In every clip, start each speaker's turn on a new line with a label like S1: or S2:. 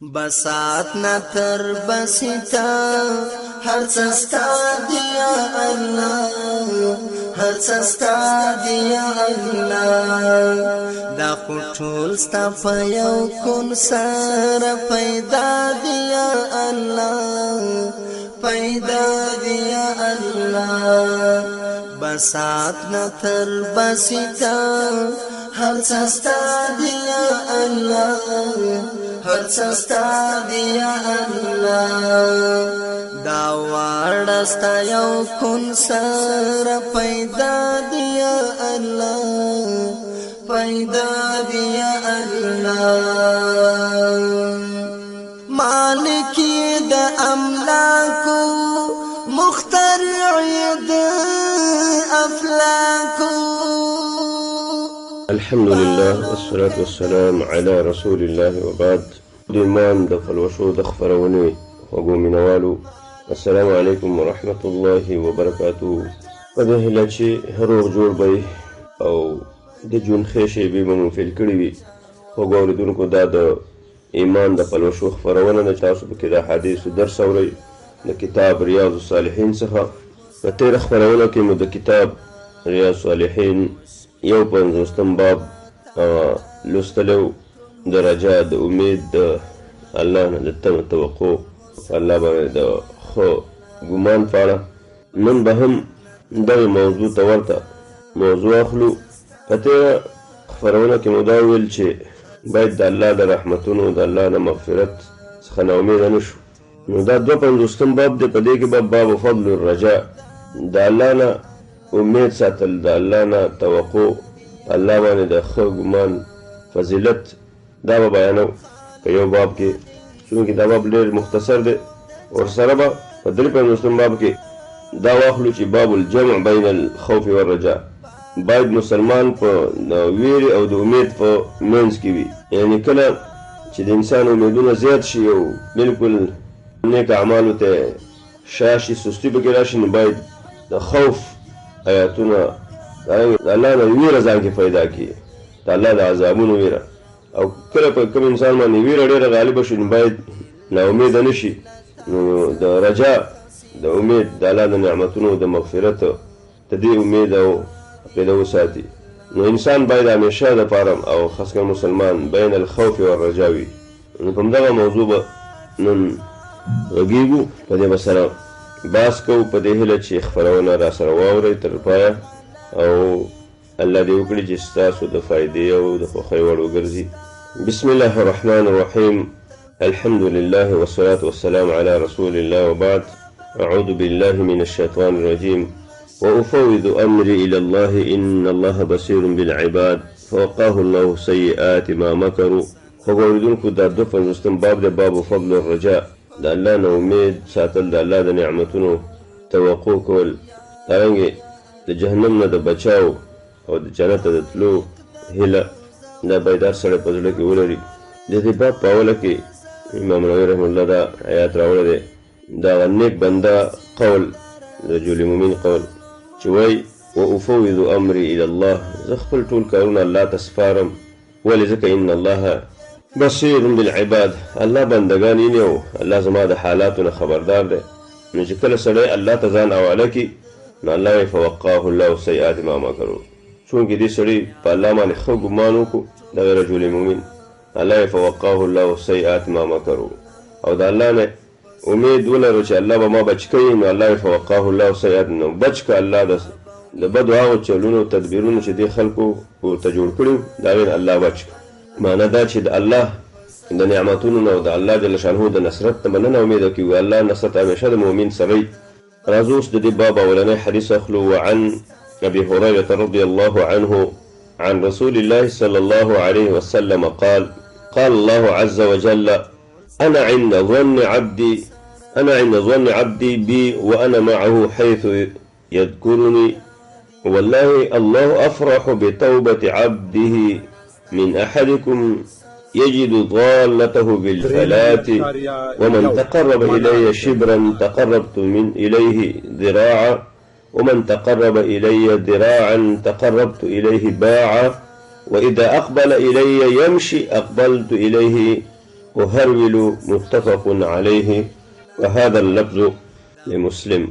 S1: بسات نتر بسیتا هر سستا دیا اللہ هر سستا دیا اللہ دا خطول ستا فیو کن سر پیدا دیا اللہ پیدا دیا اللہ بسات نتر بسیتا هر سستا دیا اللہ هر سستا دیا اللہ دا وارستا یو کن سر پیدا دیا اللہ پیدا دیا اللہ مالکی دا املاکو مخترعی دا افلاکو
S2: الحمد لله والصلاة والسلام على رسول الله وبعد ایمان د پلوشو د خپرونې خوږو مینوالو السلام علیکم ورحمة الله وبرکاته. په دې هیله چې روغ جوړ به او د ژوند ښې شېبې به مو فیل کړي وي. خوږو اورېدونکو دا د ایمان د پلوشو خپرونه ده چې تاسو پکې د احادیثو درس اورئ د کتاب ریاض الصالحین څخه. په تېره خپرونه کې مو د کتاب ریاض الصالحین یو 50 باب لوستلی د رجا د امید د الله نه د تمه توقع الله باندې د ښه ګمان په اړه. نن به هم دغې موضوع ته ورته موضوع اخلو. په تېره خپرونه کې مو دا وویل چې باید د الله د رحمتونو د الله نه مغفرت څخه ناامیده نه شو. نو دا 52 باب دی. په دې کې به باب فضل الرجا د الله نه امید ساتل د الله نه توقع الله باندې د ښه ګمان فضیلت دا به بیانو په یو باب کې. چونکې دا باب ډېر مختصر دی. ورسره به په 53 باب کې دا واخلو چې باب الجمع بین الخوف والرجا باید مسلمان په ویرې او د امید په منځ کې وي. یعنې کله چې د انسان امیدونه زیات شي او بلکل نیک اعمالو ته شا شي سستي پکې راشي نو باید د خوف آیاتونه د الله نه ویره ځان کې پیدا کړي د الله د عذابونو ویره. او کله په کوم انسان باندې ویره ډېره غالبه شي نو باید ناامیده نه شي. نو د رجا د امید د الله د نعمتونو د مغفرت د دې امید او عقیده وساتي. نو انسان باید همیشه دپاره او خاص کر مسلمان بین الخوف والرجا وي. نو په همدغه موضوع به نن غږیږو. په دې به سره باس کوو په دې هیله چې خپرونه را سره واورئ تر پایه او الله دې وکړي چې ستاسو د فایدې او د خوښۍ وړ وګرځي. بسم الله الرحمن الرحیم. الحمد لله والصلاة والسلام على رسول الله وبعد. أعوذ بالله من الشيطان الرجيم وأفوض أمري إلى الله إن الله بصير بالعباد فوقاه الله سيئات ما مكروا. خوږوریدونکو دا 52 باب د باب فضل الرجاء د الله نه امید ساتل د الله د نعمتونو توقع کول دارنګې د جهنم نه د بچاو او د جنت د تلو هیله دا باید هر سړی په زړه کې ولري. د دې باب په اوله کې امام نووي رحمه الله دا آیات راوړی دی. دا نیک بنده قول رجل مؤمن قول چې وایي وافوض امري الى الله زه خپل ټول کارونه الله ته سپارم. ولې ځکه ان الله بصیر بالعباد الله بندگان یې او الله زما د حالاتو نه خبردار دی. نو چې کله سړی الله ته ځان حواله کړي نو الله وایي فوقاه الله سیئات ما مکروا. چونکې دې سړي په الله باندې ښه ګمان وکړو دغه رجل مؤمن الله وایي فوقاه الله سیئات ما مکروا. او د الله نه امید ولرو چې الله به ما بچ کوي نو الله وایي فوقاه الله سیئات نو بچ که الله د بدو هغو چلونو تدبیرونو چې دې خلکو ورته جوړ کړي د هغې الله بچ که. معنی دا چې د الله د نعمتونو نه او د الله جل شانهو د نصرت نه به نه امیده کوي. الله نصرت همیشه د مؤمن سره وي. راځو اوس د دې باب اولنی حدیث اخلو. وعن أبي هريرة رضي الله عنه عن رسول الله صلى الله عليه وسلم قال قال الله عز وجل أنا عند ظن عبدي بي وأنا معه حيث يذكرني والله الله أفرح بتوبة عبده من أحدكم يجد ضالته بالفلاة ومن تقرب إلي شبرا تقربت من إليه ذراعا ومن تقرب إلي ذراعا تقربت إليه باعا وإذا أقبل إلي يمشي أقبلت إليه أهرول متفق عليه وهذا اللفظ لمسلم.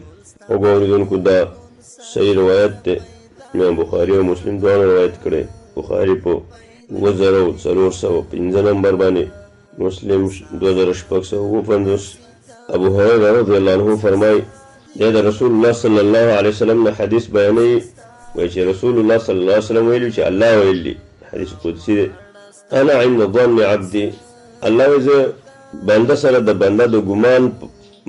S2: وقوردونكو دا صحیح روایت تے امام بخاری و مسلم دوان روایت کرے. بخاری پو 2415 نمبر بانے، مسلم 2650. ابو هريره رضی اللہ عنہ فرمائی دا رسول اللہ صلی اللہ علیہ وسلم نے حدیث بیانی وی چې رسول الله صلی الله علیہ وسلم ویلی چې الله ویلی، حدیث قدسی دی، انا عند ظن عبدی، الله وی زه بنده سره د بنده د ګمان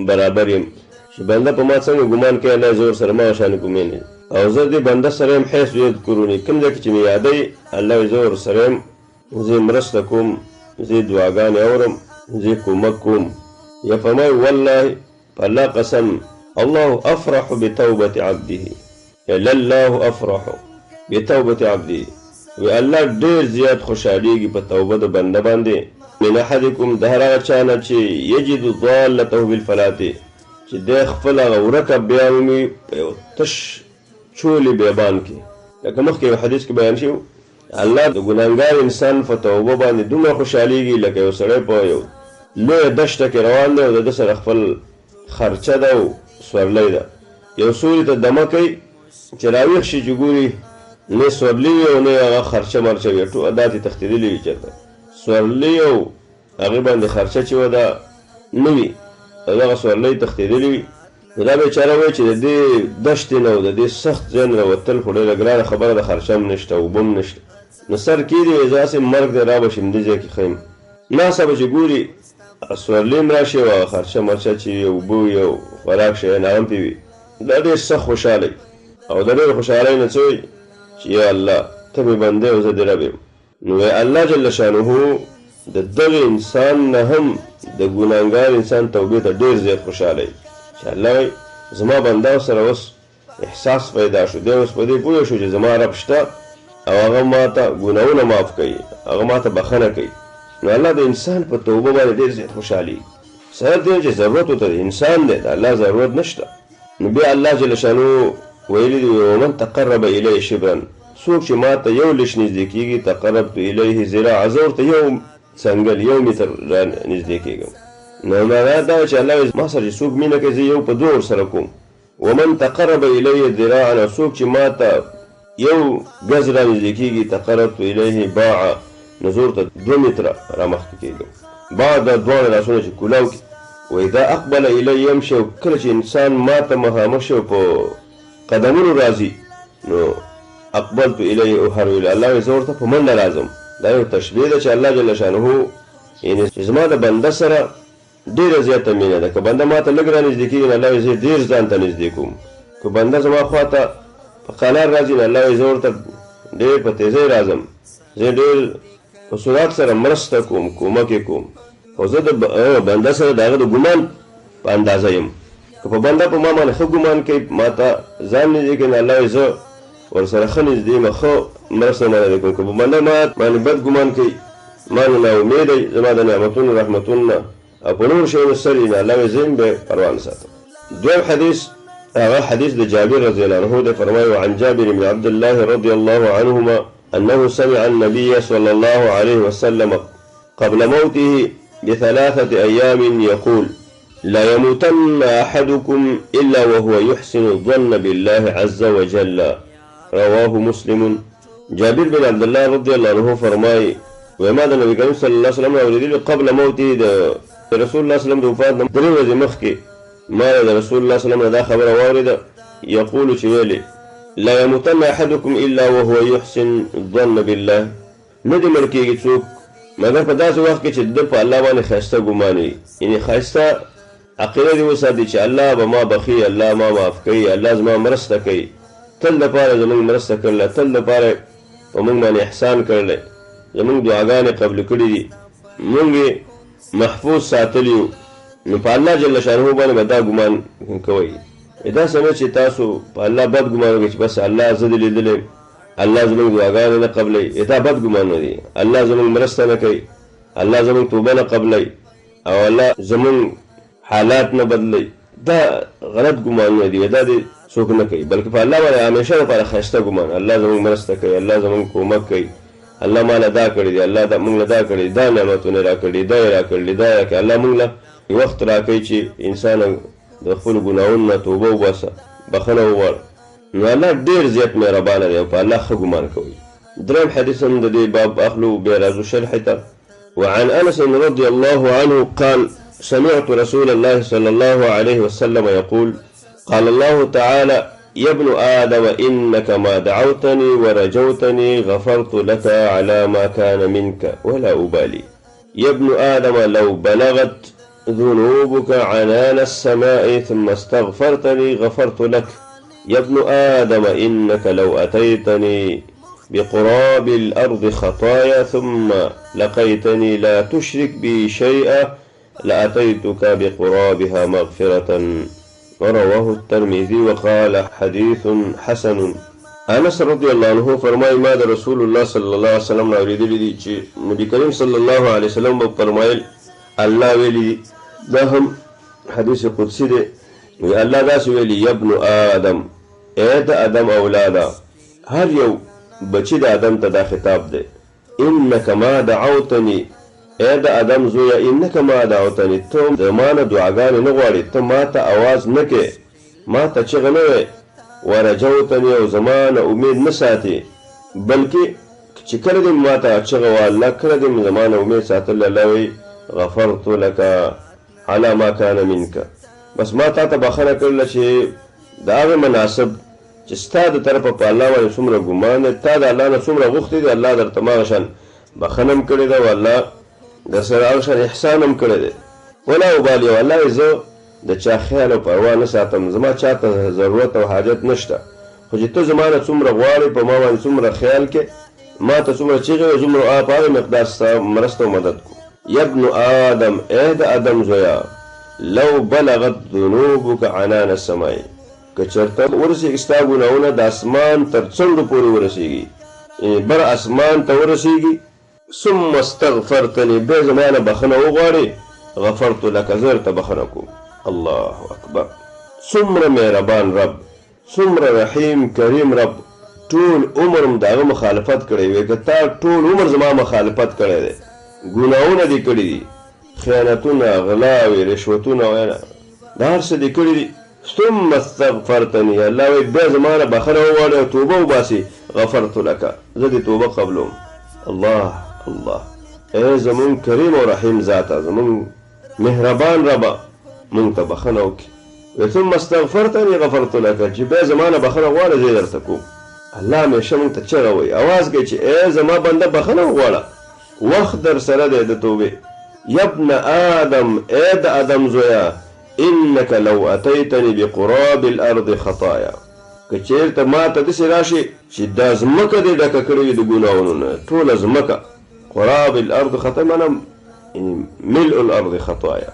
S2: برابر یم چې بنده په ما څنګه ګمان کوي الله زور سره ما شان کوم نه، او زه دې بنده سره هم حیث یذکرونی، کوم ځای کې چې مې یادوي الله وی زور سره هم زه مرسته کوم، زه دعاګانې اورم، زه کومک کوم. یا فرمای والله الله قسم الله افرح بتوبة عبده، یا لله افرح بتوبة عبده، وی الله ډیر زیات خوشحالیږي په توبه د بنده باندې. من احدکم د هر هغه چا نه چې یجد ضالته بالفلاة، چې د خپل هغه ورکه بیا ومي په یو تش چولې بیابان کې. لکه مخکې یو حدیث کې بیان شوی الله د ګناهګار انسان په توبه باندې دومره خوشحالیږي لکه یو سړی په یو لویه دشته کې روان دی او د ده سره خپل خرچه ده او سورلی ده، یو سوري ته دمه کوي چې راویښ شي چې ګوري نه سورلی وي او نه هغه خرچه مرچه وي، ټول داسې تښتېدلي وي چېرته سورلی او هغې باندې خرچه چې وه ده نه وي او دغه سورلی تښتېدلي وي. نو دا بیچاره وایي چې د دې دشتې نه او د دې سخت ځای نه راوتل خو ډېره ګرانه خبره ده، خرچه هم نشته، اوبه هم نشته. نو سر کېدی وایي زه هسې مرګ دی را به شم دې ځای کې ښه یم. ناسه به چې ګوري سورلی هم را شي او خرچه مرچه چې وي اوبه وي او خوراک شیان هغه هم پرې وي، دا ډېر سخت خوشحالی. او د ډېر خوشحالۍ نه څه وایي چې یا الله ته مې بندې او زه دې رب یم. نو الله جل شانه د دغه انسان نه هم د ګناهګار انسان توبې ته ډېر زیات خوشحالی چې الله وایي زما بنده سره اوس احساس پیدا شو، دی اوس په دې پوه شو چې زما رب شته او هغه ما ته ګناهونه معاف کوي، هغه ما ته بخښنه کوي. نو الله د انسان په توبه باندې ډېر زیات خوشحالي سره دی چې ضرورت ورته انسان دی، د الله ضرورت نشته. نو بیا الله جل شانه ویلي دي ومن تقرب الیه شبرا، څوک چې ما ته یو لږ نږدې کېږي تقربت الیه ذراعا، زه ورته یو څنګل یو متر را نږدې کېږم. نو معنا دا چې الله ما سره چې څوک مینه کوي زه یو په دوه ورسره کوم. ومن تقرب الیه ذراعا، څوک چې ما ته یو ګز را نږدې کېږي تقربت الیه باعا، نو زه ورته 2 متره را مخکې کېږم. باع دا دواړه لاسونه چې کولاو کړي. واذا اقبل الی یمشي، کله چې انسان ما ته مخامخ شي په قدمونو راځي نو اقبلت الیه اهرول، الله وایي زه ورته په منډه راځم. دا یو تشبیه ده چې الله جل شانه یعنې زما د بنده سره ډېره زیاته مینه ده. که بنده ما ته لږ را نږدې کېږي نو الله وایي زه ډېر ځان ته نږدې کوم. که بنده زما خوا ته په قلار راځي نو الله وایي زه ورته ډېر په تیزۍ راځم، زه ډېر په سرعت سره مرسته کوم، کومک یې کوم. خو زه د بنده سره د هغه د ګمان په اندازه یم. که په بنده په ما باندې ښه ګمان کوي، ما ته ځان نږدې کوي، نو الله وایي زه ورسره ښه نږدې یم، ښه مرسته باندې کوم. که په بنده ما باندې بد ګمان کوي، ما نه ناامیده وي زما د نعمتونو رحمتونو نه او په نورو شیانو سر یې، نو الله وایي زه هم به پروا نه ساتم. دویم حدیث هغه حدیث د جابر رضی الله عنه دی. فرمایي وعن جابر بن عبد الله رضی الله عنهما أنه سمع النبي صلى الله عليه وسلم قبل موته ب3 أيام يقول لا يموتن أحدكم إلا وهو يحسن الظن بالله عز وجل، رواه مسلم. جابر بن عبد الله رضي الله عنه فرمای وما د نبی کریم صلی الله علیه وسلم اوریدلی قبل موته د رسول الله صلی الله علیه وسلم د وفات نه 3 ورځې مخکې ما د رسول الله صلی الله علیه وسلم دا خبره واورېده یقول چې ویلي لا يموتن احدكم الا وهو يحسن الظن بالله، نه دې مړ کېږي څوک مګر په داسې وخت کې چې د په الله باندې ښایسته ګمان وي، یعنې ښایسته عقیده دې وساتي چې الله به ما بخي، الله ما معاف کوي، الله زما مرسته کوي، تل دپاره زموږ مرسته کړله، تل دپاره په موږ باندې احسان کړلی، زموږ دعاګانې قبل کړي دي، موږ یې محفوظ ساتلي یو. نو په الله جل شانه باندې به دا ګمان کوئ. دا څه نه چې تاسو په الله بد ګمان وکړئ چې بس الله زه دې لیدلی، الله زموږ دعاګانې نه قبلوي، دا بد ګمان نه دی. الله زموږ مرسته نه کوي، الله زموږ توبه نه قبلوي او الله زموږ حالات نه بدلوي، دا غلط ګمان نه دی، دا دې څوک نه کوي. بلکې په الله باندې همیشه لپاره ښایسته ګمان، الله زموږ مرسته کوي، الله زموږ کومک کوي، الله مال دا کړی دی، الله دا موږ له دا کړی، دا نعمتونه را کړی، دا را کړی، دا را کړی. الله موږ له وخت راکوي چې انسان د خپلو ګناهونو نه توبه وباسه، بخښنه وغواړه. نو الله ډېر زیات مهربانه دی او په الله ښه ګمان کوي. دریم حدیث هم د دې باب اخلو بیا راځو شرح ته. وعن انس رضي الله عنه قال سمعت رسول الله صلى الله عليه وسلم يقول قال الله تعالى يا ابن آدم إنك ما دعوتني ورجوتني غفرت لك على ما كان منك ولا أبالي. يا ابن آدم لو بلغت ذنوبك عنان السماء ثم استغفرتني غفرت لك. يا ابن آدم إنك لو أتيتني بقراب الأرض خطايا ثم لقيتني لا تشرك بي شيئا لأتيتك بقرابها مغفرة. ورواه الترمذي وقال حديث حسن. انس رضی الله عنه فرمایي ما د رسول الله صلی الله علیه وسلم نه اوریدلی دي چې نبی کریم صلی الله علیه وسلم به فرمایل الله ویلي، دا هم حدیث قدسی دی، الله داسې ویلي یا ابن آدم، ای د آدم اولاده، هر یو بچی د آدم ته دا خطاب دی. انک ما دعوتنی، ای د آدم زویا، انک ما دعوتنی، ته زما نه دعاګانې نه غواړې، ته ما ته اواز نه کې، ما ته چغه نه وې، ورجوتنی او زما نه امید نه ساتې، بلکې چې کله دې ما ته چغه وه الله، کله دې زما نه امید ساتل، الله وایي غفرت لك على ما كان منك. بس ما تا ته بخښنه کړله چې د هغې مناسب چې ستا د طرفه په الله باندې څومره ګمان دی، تا د الله نه څومره غوښتې دي، الله درته هماغه شان بخښنه هم کړې ده او الله در سره هغه شان احسان هم کړی دی. ولا ابالي، او الله زه د چا خیال او پروا نه ساتم، زما چا ته ضرورت او حاجت نشته، خو چې ته زما نه څومره غواړې، په ما باندې څومره خیال کې، ما ته څومره چیغې وې، څومره په هغې مقدار ستا مرسته او مدد کو. یا ابن آدم، ای د آدم زویا، لو بلغت ذنوبک عنان السماء، که چېرته ورسېږي ستا ګناهونه د اسمان تر څنډو پورې ورسېږي، یعنې بر اسمان ته ورسېږي، ثم استغفرتني، بیا زما نه بخښنه وغواړې، غفرت لك، زه درته بخښنه کوم. الله اکبر. څومره مهربان رب، څومره رحیم کریم رب، ټول عمر هم د هغه مخالفت کړی وی، که تا ټول عمر زما مخالفت کړی دی، ګناهونه دې کړي دي، خیانتونه، غلاوې، رشوتونه، دا هر څه دې کړي دي، ثم استغفرتني، الله وایي بیا زما نه بخښنه وغواړې او توبه وباسي، غفرت لك، زه دې توبه قبلوم. الله الله، ای زمون کریم او رحیم ذاته، زمون مهربان ربه، مونږ ته بخښنه وکړي. ثم استغفرتني غفرت لك، چې بیا زما نه بخښنه غواړې زه یې درته کوم. الله همیشه مونږ ته چغه وایي، اواز کوي چې ای زما بنده بخښنه وغواړه، وخت در سره دی د توبې. یا ابن آدم، ای د آدم زویا، انک لو اتیتنی بقراب الارض خطایا، که چېرته ما ته داسې راشي چې دا ځمکه دې ډکه کړې وي د ګناهونو نه، ټوله ځمکه، قراب الارض خطایا معنی ملء الارض خطایا،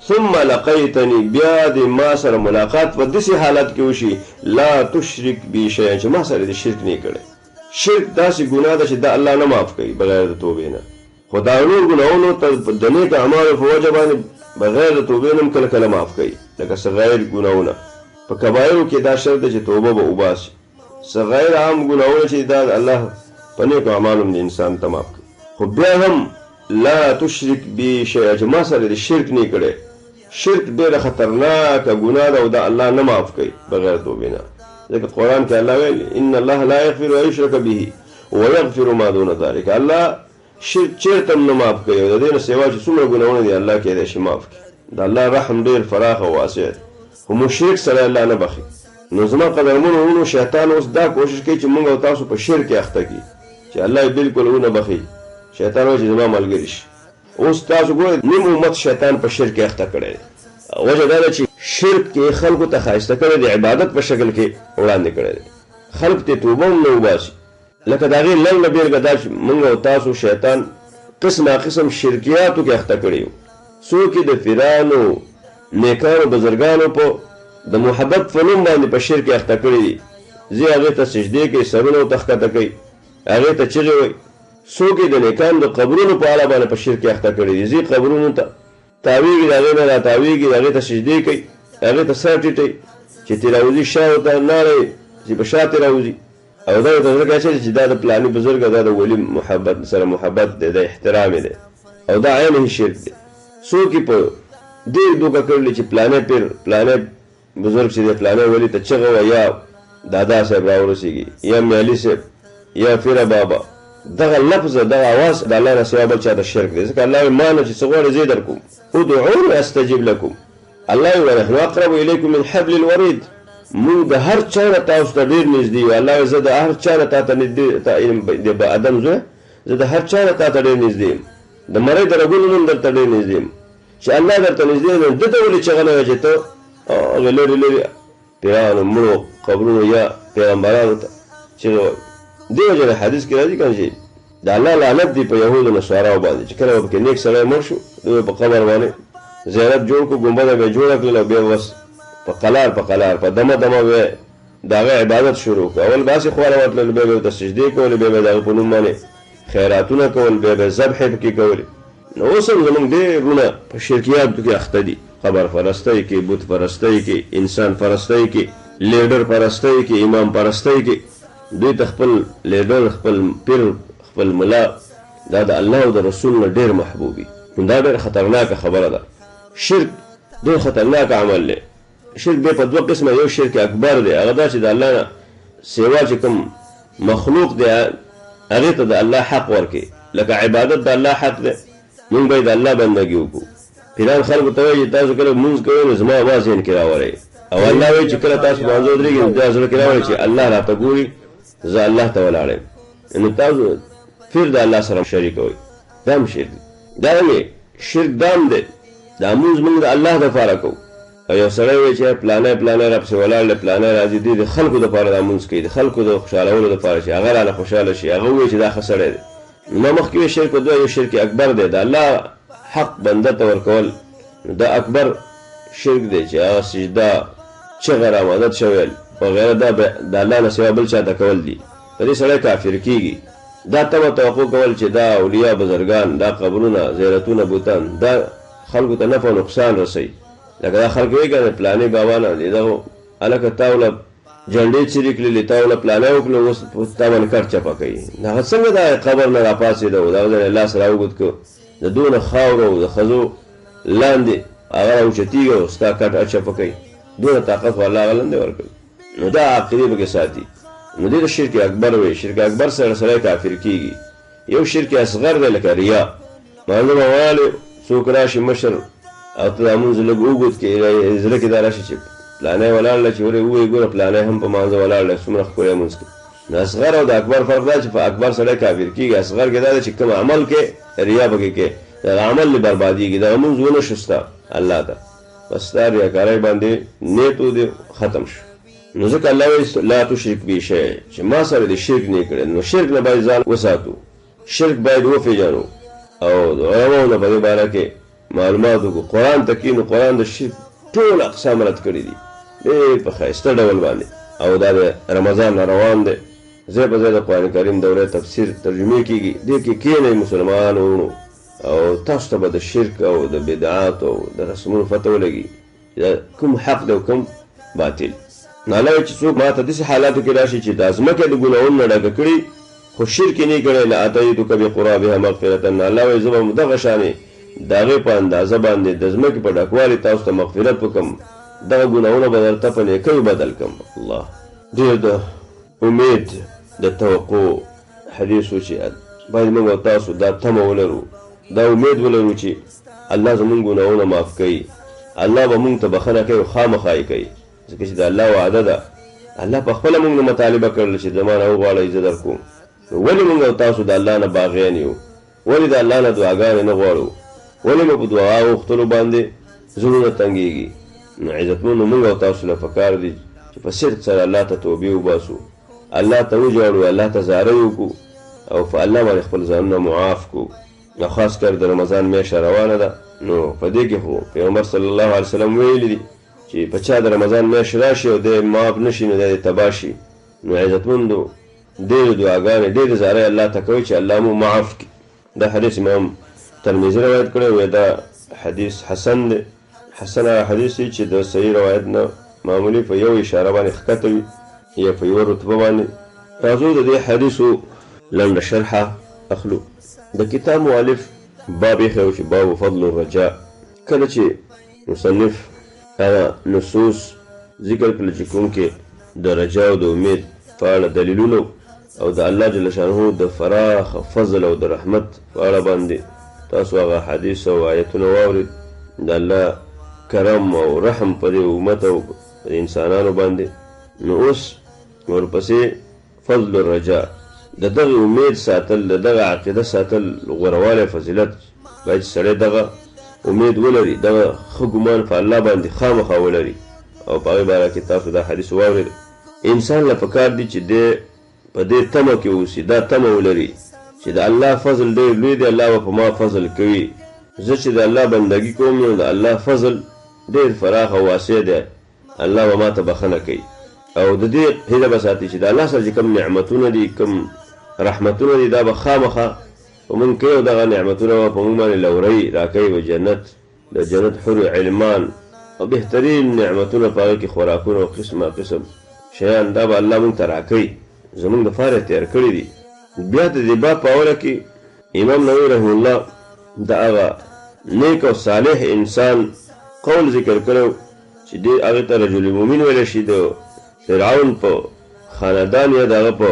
S2: ثم لقیتنی، بیا دې ما سره ملاقات په داسې حالت کې وشي، لا تشرک بی شیئا، چې ما سره دې شرک نه کړی. شرک داسې ګناه ده چې دا الله نه معاف کوي بغیر د توبې نه، خو دا نور ګناهونو ته د نیک اعمالو په وجه باندې بغیر د توبې نه هم کله کله معاف کوي، لکه صغیر ګناهونه. په کبایرو کې دا شرط ده چې توبه به وباسي، صغیر عام ګناهونه چې دا الله په نیکو اعمالو د انسان ته معاف کوي. خو بیا هم لا تشرک بی شیئا، چې ما سره د شرک نه کړی، شرک ډېره خطرناکه ګناه ده او دا الله نه معاف کوي بغیر توبې نه، ځکه قرآن کې الله ویل ان الله لا یغفر ان یشرک به ویغفر ما دون ذلک، الله شرک چېرته هم نه معاف کوي او د دې نه سوا چې څومره ګناهونه دي الله کېدای شي معاف کړي. د الله رحم ډېر فراخ او واسع دی، خو مشرک سره الله نه بخي. نو زما قدرمنو وروڼو، شیطان اوس دا کوشش کوي چې موږ او تاسو په شرک اخته کړي، چې الله یې بلکل ونه بخي. شیطان وایي چې زما ملګری شي. اوس تاسو ګورئ نیم امت شیطان په شرک اخته کړی دی، وجه دا ده چې شرک کې خلکو ته ښایسته کړی دی، عبادت په شکل کې وړاندې کړی دی، خلک ته توبه هم نه وباسي. لکه د هغې لنډه بېلګه دا چې موږ او تاسو شیطان قسمه قسم شرکیاتو کې اخته کړي یو. څوک یې د پیرانو، نیکانو، بزرګانو په د محبت په نوم باندې په شرک اخته کړي دي، ځي هغې ته سجدې کوي، سرونه ورته ښکته کوي، هغې ته چغې وایي. څوک یې د نیکانو د قبرونو په اړه باندې په شرک اخته کړي دي، ځي قبرونو ته تاویږي، د هغې نه راتاویږي، د هغې ته سجدې کوي، هغې ته سر ټیټوي چې ترې راوځي، شا ورته ناړی چې په شا ترې راوځي، او دا د زړه کې چې دا د پلاني بزرګ دا د ولی محبت سره محبت دی د احترام دی او دا عین شرک دی څوک په دې دوکه کړل چې پلانې پیر پلانې بزرګ چې دی پلانې ولی ته چغه یا دادا صاحب راورسیږي یا میالي صاحب یا فیره بابا دغه لفظ دغه اواز د الله نه سوا بل چا ته شرک دی ځکه الله مانه چې څه غواړئ زه درکوم ادعوني استجب لكم الله ویل نحن اقرب الیکم من حبل الورید موږ د هر چا نه تاسو ته ډېر نږدې یو الله زه د هر چا نه تا ته نږدې د ادم زوی زه د هر چا نه تا ته ډېر نږدې یم د مرۍ د رګونو نوم درته ډېر نږدې یم چې الله درته نږدې یم ده ته ولې چغه نه وایې چې ته هغې لرې لرې پیرانو مړو قبرونو یا پیغمبرانو ته چغه وایي دې وجه نه حدیث کې راځي که نه چې د الله لعنت دی په یهودو نصاراو باندې چې کله به پکې نیک سړی مړ شو دوی په قبر باندې زیارت جوړ کړو ګنبده به یې جوړه کړل او بیا بس په قلار په قلار په دمه دمه به د هغه عبادت شروع کړو اول داسې خواله ورتلل بیا به ورته سجدې کولې بیا به د هغه په نوم باندې خیراتونه کول بیا به ذبح یې پکې کولې نو اوس هم زموږ ډېر وروڼه په شرکیاتو کې اخته دي قبر پرستۍ کې بت پرستۍ کې انسان پرستۍ کې لیډر پرستۍ کې امام پرستۍ کې دوی ته خپل لیډر خپل پیر خپل ملا دا د الله او د رسول نه ډېر محبوبي دا ډېر خطرناکه خبره ده شرک ډېر خطرناک عمل دی شرک دی په دوه قسمه یو شرک اکبر دی هغه دا چې د الله نه سوا چې کوم مخلوق دی هغې ته د الله حق ورکړي لکه عبادت د الله حق دی مونږ باید د الله بندګي وکړو پیران خلکو ته وایي چې تاسو کله لمونځ کوئ نو زما اواز ذهن کې راولئ او الله وایي چې کله تاسو لمانځه ودرېږئ نو دا زړه کې راولئ چې الله راته ګوري زه الله ته ولاړ یم نو تاسو پیر د الله سره شریکوئ دا هم شرک دی دارنګې شرک دا هم دی دا لمونځ مونږ د الله دپاره کوو او یو سړی وایي چې پلانی راپسې ولاړ دی پلانی راځي دی د خلکو دپاره دا لمونځ کوي د خلکو د خوشحالولو دپاره چې هغه رانه خوشحاله شي هغه ووایي چې دا ښه سړی دی ما مخکې وایي شرک دوه یو شرک اکبر دی د الله حق بنده ته ورکول دا اکبر شرک دی چې هغه سجده چغه رامدد شویل وغیره دا د الله نه سوا بل چا ته کول دي په دې سړی کافر کېږي دا تمه توقع کول چې دا اولیا بزرګان دا قبرونه زیارتونه بوتان دا خلکو ته نفع او نقصان رسوي لکه دا خلک وایي که نه پلانې بابا نه دی دغه هلکه تا وله جنډې څیرې کړلې تا وله پلانی وکړل اوس تا باندې کټ چپه کوي هغه څنګه دا قبر نه راپاڅېده و د هغه ځای نه لاس راوګد کړو د دونه خاورو او د ښځو لاندې هغه راوچتېږي او ستا کټ اچپه کوي دونه طاقت خو الله هغه لاندې ورکړي نو دا عقیدې پکې ساتي نو دې ته شرک اکبر وایي شرک اکبر سره سړی کافر کېږي یو شرک اصغر دی لکه ریا معلومه ویلې څوک راشي مشر او ته دا لمونځ لږ اوږد کړې زړه کې دا راشي چې پلانی ولاړ دی چې ووایي ګوره پلانی هم په مانځه ولاړ دی څومره ښکلی لمونځ کوي نو اصغر او د اکبر فرق دا چې په اکبر سړی کافر کېږي اصغر کې دا دی چې کوم عمل کې ریا پکې کې دغه عمل نه بربادېږي دغه لمونځ ونه شو ستا الله ته بس ستا ریاکارۍ باندې نیت ودې ختم شو نو ځکه الله وایي لا تشرک بي شی چې ما سره دې شرک نه کړی نو شرک نه باید ځان وساتو شرک باید وپېژنو او د علماو نه په دې باره کې معلومات وکړو قرآن ته کښېنو قرآن د شرک ټول اقسام رد کړي دي ډېر په ښایسته ډول باندې او دا د رمضان نه روان دی ځای په ځای د قرآن کریم دوره تفسیر ترجمې کېږي دې کې کښېنئ مسلمان وروڼو او تاسو ته به د شرک او د بدعات او د رسمونو فتح ولګي کوم حق دی او کوم باطل نو الله وایي چې څوک ما ته داسې حالاتو کې راشي چې دا ځمکه د ګناهونو نه ډکه کړي خو شرک یې نه کړی لاتیتک بقرابها مغفرة الله وایي زه به دغه شانې د هغې په اندازه باندې د ځمکې په ډکوالي تاسو ته مغفرت وکړم دغه ګناهونه به درته په نیکیو بدل کړم الله ډېر د امید د توقع حدیث و چې باید موږ او تاسو دا تمه ولرو دا امید ولرو چې الله زموږ ګناهونه معاف کوي الله به موږ ته بخښنه کوي او خامخا یې کوي ځکه چې د الله وعده ده الله په خپله موږ نه مطالبه کړله چې زما نه وغواړئ زه در کوم نو ولې موږ او تاسو د الله نه باغیان یو ولې د الله نه دعاګانې نه غواړو ولې مو په دعا غوښتلو باندې زړونه تنګېږي نو عزتمنو موږ او تاسو له پکار دي چې په صدق سره الله ته توبې وباسو الله ته وژاړو الله ته زارۍ وکړو او په الله باندې خپل ځانونه معاف کړو نو خاص کر د رمضان میاشته روانه ده نو په دې کې خو پیغمبر صلی الله علیه وسلم ویلي دي چې په چا د رمضان میاشت راشي او دی معاف نه شي نو دی تباه شي نو عزتمندو ډېرې دعاګانې ډېرې زارۍ الله ته کوي چې الله مو معاف کړي دا حدیث امام ترمذي روایت کړی وی دا حدیث حسن دی حسن هغه حدیث دی چې د صحیح روایت نه معمولی په یو اشاره باندې ښکته وي یا په یوه رتبه باندې راځو د دې حدیثو لنډه شرحه اخلو. د کتاب مؤلف باب یې ښیو چې باب فضل الرجاء. کله چې مصنف هغه نصوص ذکر کړل چې کوم کې د رجا او د امید په اړه دلیلونه او د الله جل شانه د فراخ فضل او د رحمت په اړه باندې تاسو هغه حدیث او آیتونه واورید. د الله کرم او رحم په دې امت او انسانانو باندې. نو اوس ورپسې فضل الرجاء، د دغه امید ساتل، د دغه عقیده ساتل غوروالی فضیلت باید سړی دغه امید ولري، دغه ښه ګمان په الله باندې خامخا ولري. او په هغې باره کې تاسو دا حدیث واورېد. انسان له پکار دی چې دی په دې تمه کې اوسي، دا تمه ولري چې د الله فضل ډېر لوی دی، الله به په ما فضل کوي. زه چې د الله بندګي کوم نو د الله فضل ډېر فراخ او واسع دی، الله به ما ته بخښنه کوي. او د دې هیله به ساتي چې د الله سره چې کوم نعمتونه دي، کوم رحمتونه دي، دا به خامخا په موږ کوي او دغه نعمتونه به په موږ باندې لورۍ راکوي. به جنت، د جنت حور علمان او بهترین نعمتونه په هغې کې خوراکونه او قسمه قسم شیان، دا به الله موږ ته راکوي، زموږ دپاره تیار کړي دي. بیا د دې باب په اوله کې امام نووي رحمه الله د هغه نیک او صالح انسان قول ذکر کړی چې دې هغې ته رجل مؤمن ویلی شي. د فرعون په خاندان یا د هغه په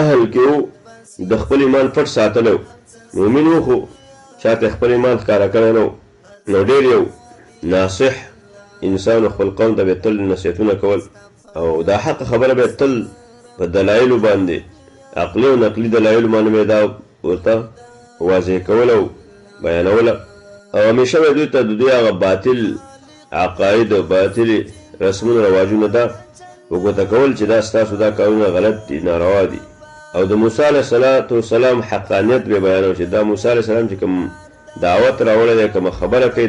S2: اهل کې و، د خپل ایمان پټ ساتلی، مؤمن و خو چاته خپل ایمان ښکاره کړی نه و. نو ډېر یو ناصح انسان خپل قوم ته به تل نصیحتونه کول او دا حق خبره به تل په دلایلو باندې، عقلي او نقلي دلایلو باندې به دا ورته واضح کول او بیانوله. او همیشه به دوی ته د دوی هغه باطل عقاید او باطل رسمونه رواجونه دا وګوته کول چې دا ستاسو دا کارونه غلط دي، ناروا دي. او د موسی علیه السلام حقانیت به بیانو چې دا موسی علیه السلام چې کوم دعوت راوړی دی، کومه خبره کوي،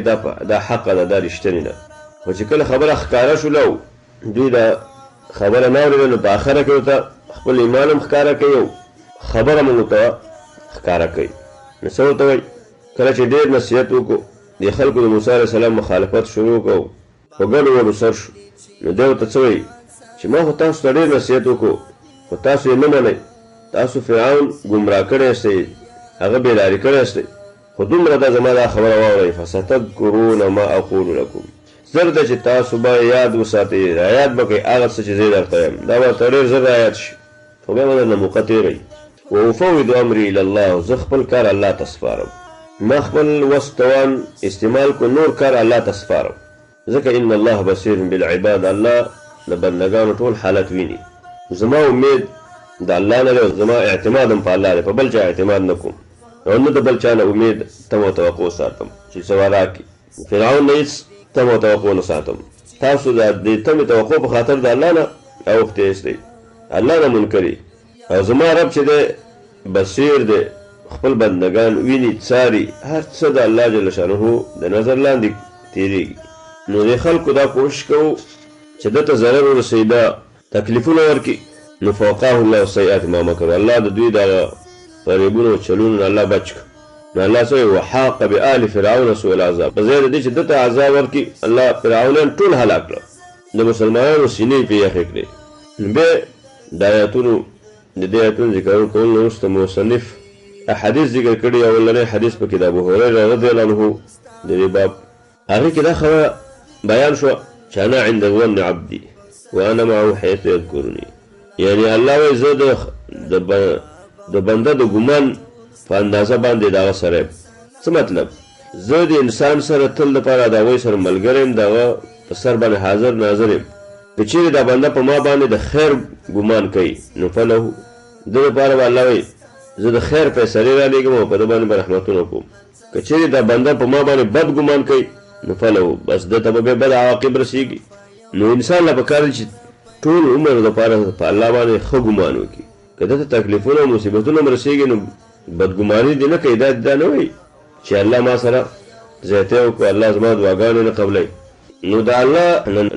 S2: دا حق ده، دا رښتینې ده. خو چې کله خبره ښکاره شوله او دوی دا خبره نه اورېده نو په آخره کې ورته خپل ایمان هم ښکاره کوي او خبره هم ورته ښکاره کوي. نو څه ورته وایي؟ کله چې ډېر نصیحت وکړو، د خلکو د موسی علیه السلام مخالفت شروع کړو، په ګډو وډو سر شو. نو دی ورته څه وایي چې ما خو تاسو ته ډېر نصیحت وکړو خو تاسو یې نه منئ، تاسو فرعون ګمراه کړی یاستئ، هغه بېلارې کړی یاستئ. خو دومره ده زما دا خبره واورئ، فستذکرون ما اقول لکم، زر ده چې تاسو به یاد وساتئ، رایاد به کوئ هغه څه چې زه درته یم، دا به ورته ډېر زر رایاد شي. خو بیا به درنه موقع تېروئ. وافوض امري الی الله، زه خپل کار الله ته سپارم، ما خپل وس توان استعمال کو، نور کار الله ته سپارم. ځکه ان الله بصیر بالعباد، الله د بندګانو ټول حالت ویني. زما امید د الله نه دی، زما اعتماد هم په الله دی، په بل چا اعتماد نه کوم او نه د بل چا نه امید تمه او توقع ساتم چې څه به راکړي. فرعون نه هېڅ تمه او توقع نه ساتم. تاسو د دې تمې توقع په خاطر د الله نه اوښتې ایستئ، الله نه منکري. او زما رب چې دی بصیر دی، خپل بندګان ویني، څاري، هر څه د الله جل شانه د نظر لاندې تېرېږي. نو د خلکو دا کوشش کوو چې ده ته ضرر ورسوي، دا تکلیفونه ورکړي. نو فوقاه الله سیئات ما مکروا، الله د دوی دغه فریبونه او چلونه الله بچ کړ. نو الله څه وایي وحاق بآل فرعون سوء العذاب، په ځای د دې چې ده ته عذاب ورکړي، الله فرعونیان ټول هلاک کړه، د مسلمانانو سینې پرې یخې کړې. نو بیا د آیاتونو د دې آیاتونو ذکر کول نه وروسته مصنف حدیث ذکر کړي. اولنی حدیث پکې د ابوهریره رضی الله عنه د دې باب، هغې کې دا خبره بیان شوه چې انا عند ظن عبدي وانا معه حيث يذكرني، یعنی الله وایي زه د بنده د ګمان په اندازه باندې د هغه سره یم. څه مطلب؟ زه د انسان سره تل دپاره د هغوی سره ملګری یم، د هغه په سر باندې حاضر ناظر یم. که چیرې دا بنده په ما باندې د خیر ګمان کوي نو فله، ده دپاره به الله وایي زه د خیر فیصلې رالېږم او په ده باندې به رحمتونه کوم. که چیرې دا بنده په ما باندې بد ګمان کوي نو فله، بس ده ته به بیا بد عواقب رسېږي. نو انسان له پکار دی چې ټول عمر دپاره په الله باندې ښه ګمان وکړي. که ده ته تکلیفونه او مصیبتونه هم رسېږي نو بدګماني دې نه کوي، دا نه وایي چې الله ما سره زیاتی وکړو، الله زما دعاګانې نه قبلوي. نو د الله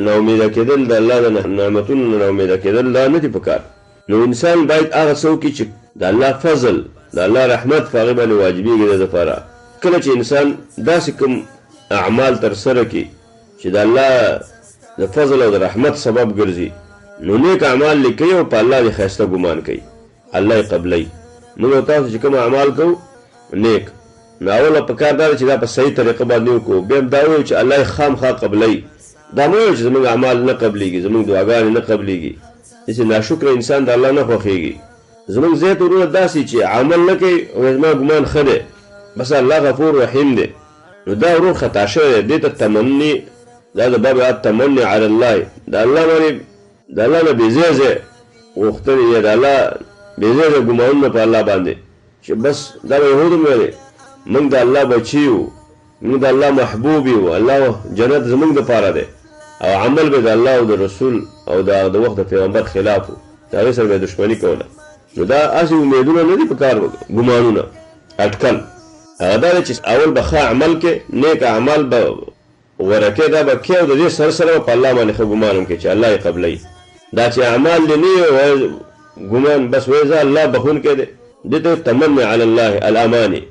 S2: نه امیده کېدل، د الله د نعمتونو نه امیده کېدل دا نه دي پکار. نو انسان باید هغه څه وکړي چې د الله فضل، د الله رحمت په هغې باندې واجبېږي د دپاره. کله چې انسان داسې کوم اعمال ترسره کړي چې د الله د فضل او د رحمت سبب ګرځي، نو نیک اعمال لیکي او په الله دې ښایسته ګمان کوي، الله یې قبلوي. موږ تاسو چې کوم اعمال کوو نیک، نو اوله پکار دا چې دا په صحیح طریقه باندې وکړو، بیا هم دا وایو چې الله یې خامخا قبلوي. دا مه وایو چې زموږ اعمال نه قبلېږي، زموږ دعاګانې نه قبلېږي. داسې ناشکره انسان د الله نه خوښېږي. زموږ زیات ورونه داسې چې عمل نه کوي او زما ګمان ښه دی، بس الله غفور رحیم دی، نو دا ورور خطا شوی دی. دې ته تمني، دا د باب التمني علی الله، د الله باندې د الله نه بې ځای ځای غوښتنې یا د الله بې ځای ځای ګمانونه په الله باندې، چې بس دا به یهودو مې ویلې موږ د الله بچي یو، موږ د الله محبوب یو، الله جنت زموږ دپاره دی، او عمل به د الله او د رسول او د وخت د پیغمبر خلاف و، د هغې سره به یې دښمني کوله. نو دا هسې امیدونه نه دي په کار، ګمانونه اټکل. هغه دا دی چې اول به ښه عمل کې، نیک اعمال به غوره کې، دا به کې او د دې سره سره به په الله باندې ښه ګمان هم کې چې الله یې قبلوي. دا چې اعمال دې نه ګمان بس وایي زه الله بخونکی دی، دې ته تمني علی الله الاماني،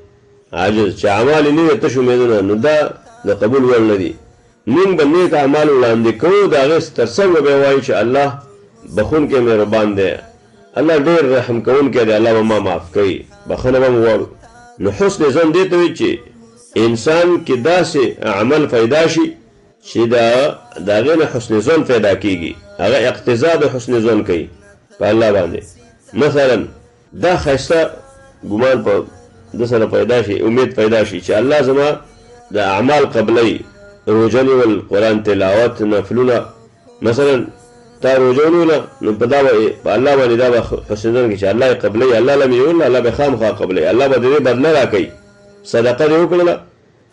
S2: عاجز چې اعمال یې نه وي تش امیدونه، نو دا د قبول وړ نه دي. موږ به نیک اعمال وړاندې کوو، د هغې تر څنګ به وایو چې الله بخونکی مهربان دی، الله ډېر رحم کوونکی دی، الله به ما معاف کوي، بخښنه به مو غواړو. نو حسن ظن دې ته وایي چې انسان کې داسې عمل پیدا شي چې د هغې نه حسن ظن پیدا کېږي، هغه اقتضا د حسن ظن کوي په الله باندې. مثلا دا ښایسته ګمان په د سره پیدا شي، امید پیدا شي چې الله زما د اعمال قبلوي، روژه نیول، قرآن تلاوت، نفلونه. مثلا تا روژه ونیوله نو په دا به په الله باندې دا به حسن ظن کوي چې الله یې قبلوي، الله له مې یوله الله به خامخا قبلوي، الله به د دې بدله راکوي. صدقه دې وکړله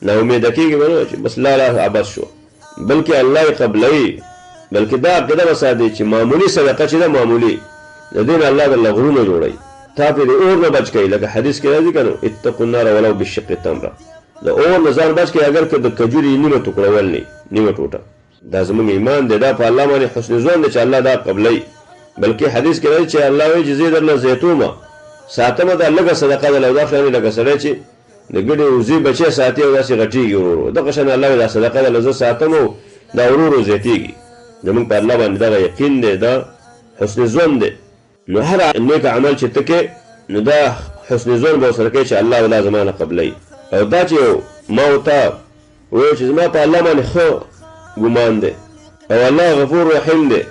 S2: ناامیده کېږي به نه چې بس لاله عبث شو، بلکې الله یې قبلوي. بلکې دا عقیده به ساتي چې معمولي صدقه چې ده معمولي، د دې نه الله درله غرونه جوړوي، تا پرې د اور نه بچ کوي. لکه حدیث کې راځي که نه اتقوا النار ولو بالشق تمره، د اور نه ځان بچ کوي اگر که د کجوري نیمه ټوکړه ولني، نیمه ټوټه. دا زموږ ایمان دی، دا په الله باندې حسن ظن دی چې الله دا قبلوي. بلکې حدیث کې راځي چې الله وایي چې زه درله زیتومه ساتمه، دا لږه صدقه ده، دا شانې لکه سړی چې د ګډې وزې بچی ساتي او داسې غټېږي ورو ورو، دغه شان الله وایي دا صدقه ده زه ساتم او دا ورو ورو زیاتېږي. زموږ په الله باندې دغه یقین دی، دا حسن ظن دی. نو هر نیک عمل چې ته کې، نو دا حسن ظن به ورسره کوي چې الله ولا زما نه قبلوي. او دا چې ما ورته وویل چې زما په الله باندې ښه ګمان دی او الله غفور رحیم دی،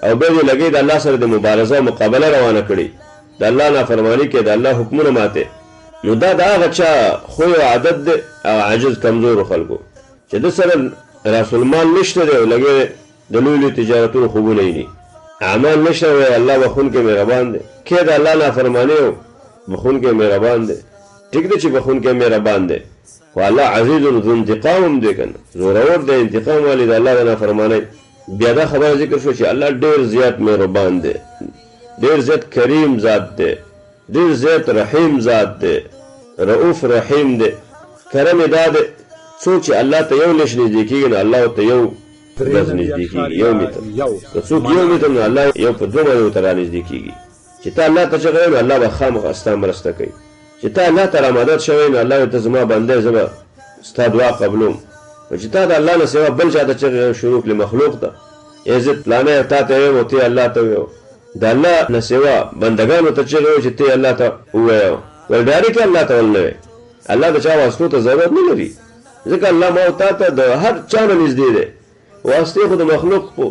S2: او بیا دې لګوي د الله سره د مبارزه مقابله روانه کړي، د الله نافرماني کې د الله حکمونه ماتې، نو دا د هغه چا خو او عادت دی او عاجز کمزورو خلکو چې د سره راسالمال نشته دی او لګوي د لوی لوی تجارتونو خوبونه یې دي، اعمال نشته وایي الله بخونکی مهربان دی، کې د الله نافرماني او بخونکی مهربان دی. ټیک دی چې بخونکی مهربان دی، خو الله عزیز ذو انتقام هم دی که نه، زورور دی، انتقام والی د الله د نافرمانۍ. بیا دا خبره ذکر شو چې الله ډېر زیات مهربان دی، ډېر زیات کریم ذات دی، ډېر زیات رحیم ذات دی، رؤوف رحیم دی. کرم یې دا دی څوک چې الله ته یو لش نږدې کېږي نو الله ورته یو ګز نږدې کېږي، یو متر. که څوک یو متر نو الله یو په دوه باندې ورته رانږدې کېږي. چې ته الله ته چغې نو الله به خامخا ستا مرسته کوي. چې ته الله ته رامدد شوی نو الله ته زما بنده زه به ستا دعا قبلوم. او چې تا د الله نه سوا بل چا ته چغې شروع کړې مخلوق ته، عزت پلانه تا ته ویم او ته الله ته ویو، د الله نه سوا بندګانو ته چغې وایو چې ته الله ته ووایو، ول ډایرکټ الله ته ول نه وایې. الله د چا واسطو ته ضرورت نه لري، ځکه الله ما او تا ته د هر چا نه نږدې دی. واسطې خو د مخلوق په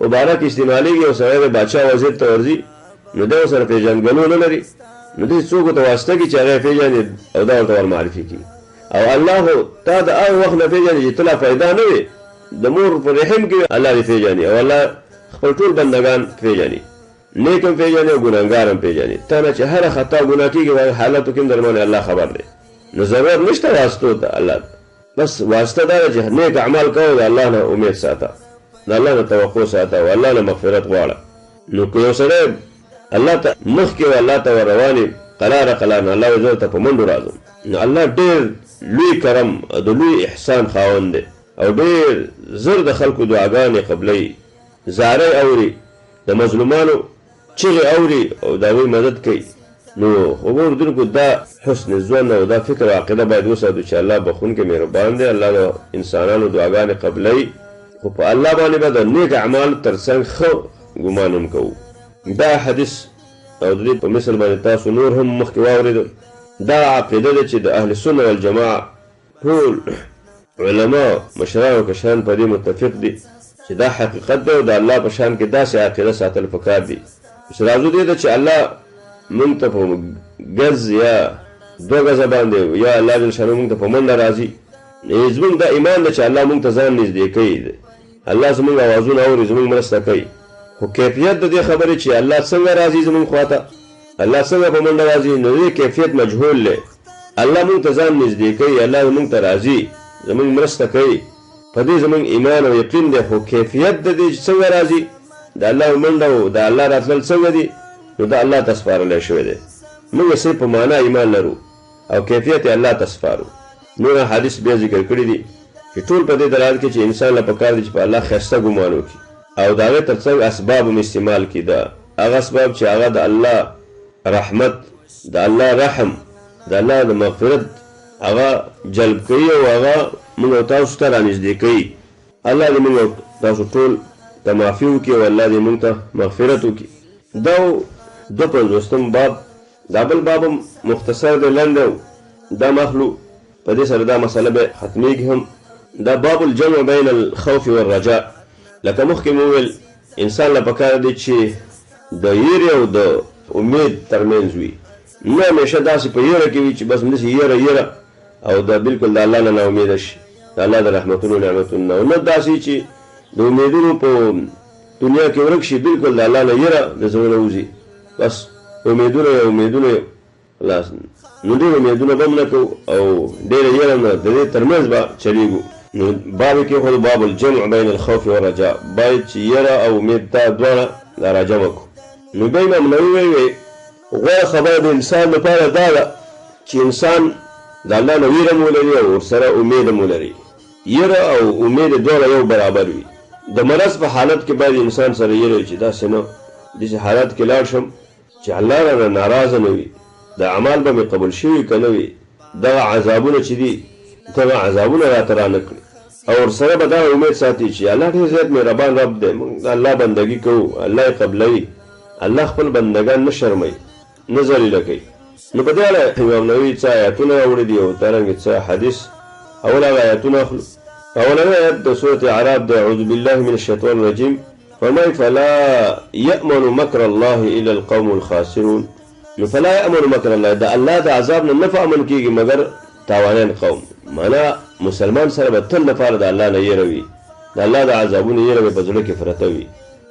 S2: مبارک استعمالېږي، او سړی د باچا وزیر ته ورځي نو دی ورسره پېژندګلو نه لري، نو دې څوک ته واسطه کړي چې هغه یې پېژني او دا ورته ور معرفي کړي. او الله خو تا د هغه وخت نه پېژني چې ته لا پیدا نه وې، د مور په رحم کې الله دې پېژني، او الله خپل ټول بندګان پېژني، نیک هم پېژني او ګناهګار هم پېژني. تا نه چې هره خطا ګناه کېږي هغه حالاتو کې هم در باندې الله خبر دی، نو ضرورت نشته واسطو ته الله. بس واسطه دا ده چې نیک اعمال کوو، د الله نه امید ساته، د الله نه توقع ساته، او الله نه مغفرت غواړه. نو که یو سړی الله ته مخکې و الله ته ور روانې قلاره قلاره، الله وایي زه ته په منډو راځم. نو الله ډېر لوی کرم او د لوی احسان خاوند دی، او ډېر زر د خلکو دعاګانې قبلوي، زارۍ اوري، د مظلومانو چغې اوري او د هغوی مدد کوي. نو خبرو اردونکو دا حسن ظن او دا فکر او عقیده باید وساتو چې الله بخونکی مهربان دی، الله د انسانانو دعاګانې قبلوي، خو په الله باندې به د نیک اعمالو تر څنګ ښه ګمان هم کوو. دا حدیث او د دې په مثل باندې تاسو نور هم مخکې واورېدل. دا عقیده ده چې د اهل سنه والجماعه ټول علما مشران او کشران په دې متفق دي چې دا حقیقت ده او د الله په شان کې داسې عقیده ساتل پکار دي. چې راځو دې ته چې الله مونږ ته په ګز یا 2 ګزه باندې یا الله جل شانه مونږ ته په منډه راځي. زمونږ دا ایمان ده چې الله مونږ ته ځان نږدې کوي. الله زمونږ اوازونه اوري، زمونږ مرسته کوي. خو کیفیت د دې خبرې چې الله څنګه راځي زمونږ خواته، الله څنګه په منډه راځي، نو دې کیفیت مجهول دی. الله مونږ ته ځان نږدې کوي، الله مونږ ته راځي، زمونږ مرسته کوي، په دې زمونږ ایمان او یقین دی. خو کیفیت د دې څنګه راځي، د الله منډه او د الله راتلل څنګه دي، نو د الله ته سپارلی شوی دی. موږ صرف په معنا ایمان لرو او کیفیت الله ته سپارو. نور حدیث بیا ذکر کړي دي چې ټول په دې دلالت کوي چې انسان له پکار دي چې په الله ښایسته ګمان وکړي او د هغې تر څنګ اسباب هم استعمال کړي. دا هغه اسباب چې هغه د الله رحمت، د الله رحم، د الله د مغفرت هغه جلب کوي او هغه موږ او تاسو ته رانږدې کوي. الله دې موږ او تاسو ټول ته معافي وکړي او الله دې موږ ته مغفرت وکړي. دا 52 باب. دا بل باب هم مختصر دی، لنډ او دا مخلو په دې سره دا مسله به ختمیږي هم. دا باب الجمع بین الخوف والرجاء. لکه مخکې مو ویل انسان له پکار دی چې د یېرې او د امید ترمنځ وي. نه همیشه داسې په یېره کې وي چې بس همداسې یېره او د بالکل د الله نه ناامیده شي، د الله د رحمتونو نعمتونو نه. نه داسې چې د امیدونو په دنیا کې ورک شي، بالکل د الله نه یېره د زړه نه وځي، بس امیدونه خلاص. نو ډېر امیدونه به هم نه کوو او ډېره یېره نه، د دې ترمنځ به چلیږو. نو باب کې خو باب الجمع بین الخوف والرجاء، باید چې یېره او امید دا دواړه دا راجمع کړو. نو بیا امام نووي وایي غوره خبره د انسان لپاره دا ده چې انسان د الله نه ویره هم ولري او ورسره امید هم ولري. یېره او امید دواړه یو برابر وي. د مرض په حالت کې باید انسان سره یېره چې داسې نه داسې حالت کې لاړ شم چې الله رانه ناراضه نه وي، د اعمال به مې قبول شوي که نه وي، دغه عذابونه چې دي دغه عذابونه راته رانه کړي. او ورسره به دا امید ساتي چې الله ډېر زیات مهربان رب دی، موږ د الله بندګي کوو، الله یې قبلوي، الله خپل بندګان نه شرموي، نه ذلیله کوي. نو په دې اړه امام نووي څه آیاتونه راوړي دي او دارنګې څه حدیث. اول هغه آیاتونه اخلو. اولنی آیت د سورة اعراف دی. اعوذ بالله من الشیطان الرجیم. فرمایي فلا یأمن مکر الله الا القوم الخاسرون. نو فلا یأمن مکر الله، د الله د عذاب نه نه امن کېږي مګر تاوانیان قوم. معنا مسلمان سره به تل لپاره د الله نه یېره وي، د الله د عذابونو یېره به په زړه کې پرته وي.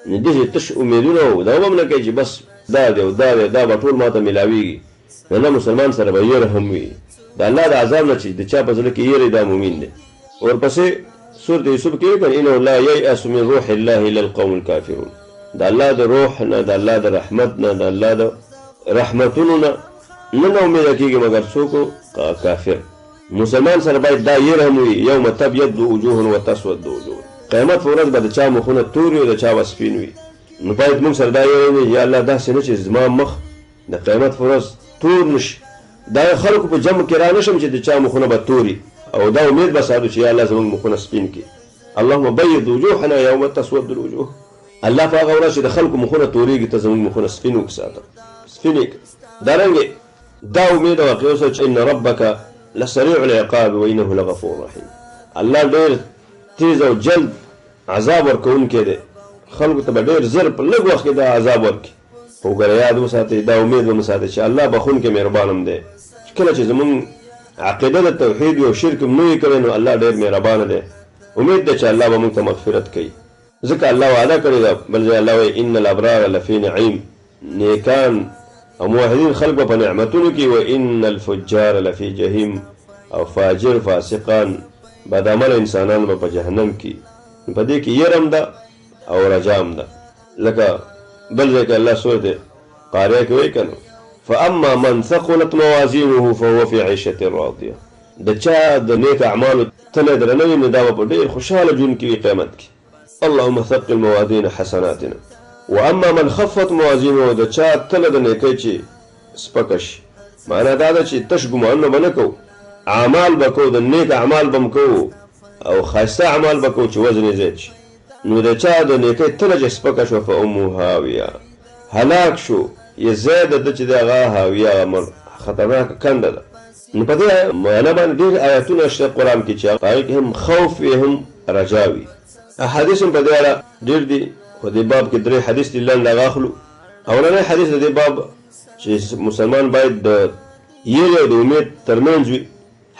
S2: نو داسې تش امیدونه او دا به هم نه کوي چې بس دا دی او دا دی، دا به ټول ما ته میلاویږي. نه، مسلمان سره به یېره هم وي د الله د عذاب نه چې د چا په زړه کې یېرې، دا مؤمن دی. ورپسې سورة یوسف کې وکړه انه لا ییأس من روح الله الا القوم الکافرون. د الله د روح نه، د الله د رحمت نه، د الله د رحمتونو نه نه امیده کېږي مګر څوک کافر. مسلمان سره باید دا یېره هم وي. یوم تبیض وجوه وتسود وجوه. قیامت په ورځ به د چا مخونه تور وي او د چا به سپین وي. نو باید موږ سره دا یېره وي یا الله داسې نه چې زما مخ د قیامت په ورځ تور نشي، دا خلکو په جمع کې را نشم چې د چا مخونه به توري، او دا امید به ساتو چې یا الله زموږ مخونه سپین کړي. اللهم بیض وجوهنا یوم تسود الوجوه. الله په هغه ورځ چې د خلکو مخونه تورېږي ته زموږ مخونه سپین وساته، سپین یې کړه. دارنګې دا امید او عقیده اوسه چې ان ربک لسریع العقاب وانه لغفور رحیم. الله ډېر تیز او جلد عذاب ورکوونکی دی، خلکو ته به ډېر زر په لږ وخت کې دا عذاب ورکړي. خو ګوره یاد وساتئ، دا امید به مو ساتئ چې الله بخونکی مهربان هم دی. کله چې زموږ عقیده د توحید او شرک هم نه وي کړی نو الله ډېر مهربانه دی. امید ده چې الله به موږ ته مغفرت کوي، ځکه الله وعده کړې ده. بل ځای الله وایي ان الابرار لفی نعیم، نیکان او موحدین خلق به په نعمتونو کې، و ان الفجار لفی جهیم، او فاجر فاسقان بدعمل انسانان به په جهنم کې. په دې کې یېره هم ده او رجا هم ده. لکه بل ځای کې الله سورة قاریه کې وایي که نه فاما من ثقلت موازینه فهو فی عیشة راضیه. د چا د نیک اعمالو تله درنه وي نو دا به په ډېر خوشحاله ژوند کې وي قیامت کې. اللهم ثقل موازین حسناتنا. واما من خفت موازینه، د چا تله د نیکۍ چې سپکه شي، معنا دا ده چې تش ګمانونه به نه کوو، اعمال به کوو، د نیک اعمال به هم کوو او ښایسته اعمال به کوو چې وزن یې زیات شي. نو د چا د نیکۍ تله چې سپکه شوه فامه هاویه، هلاک شو یا زیاده ده چې د هغه هاویه خطرناکه کنده ده. نو په دې معنا باندې ډېر آیاتونه شته قرآن کې چې په هغې کې هم خوف وي هم رجا وي. احادیث هم په دې اړه ډېر دي، خو دې باب کې 3 حدیث دي لنډ هغه اخلو. اولنی حدیث د دې باب چې مسلمان باید د یېرې او د امید ترمنځ وي.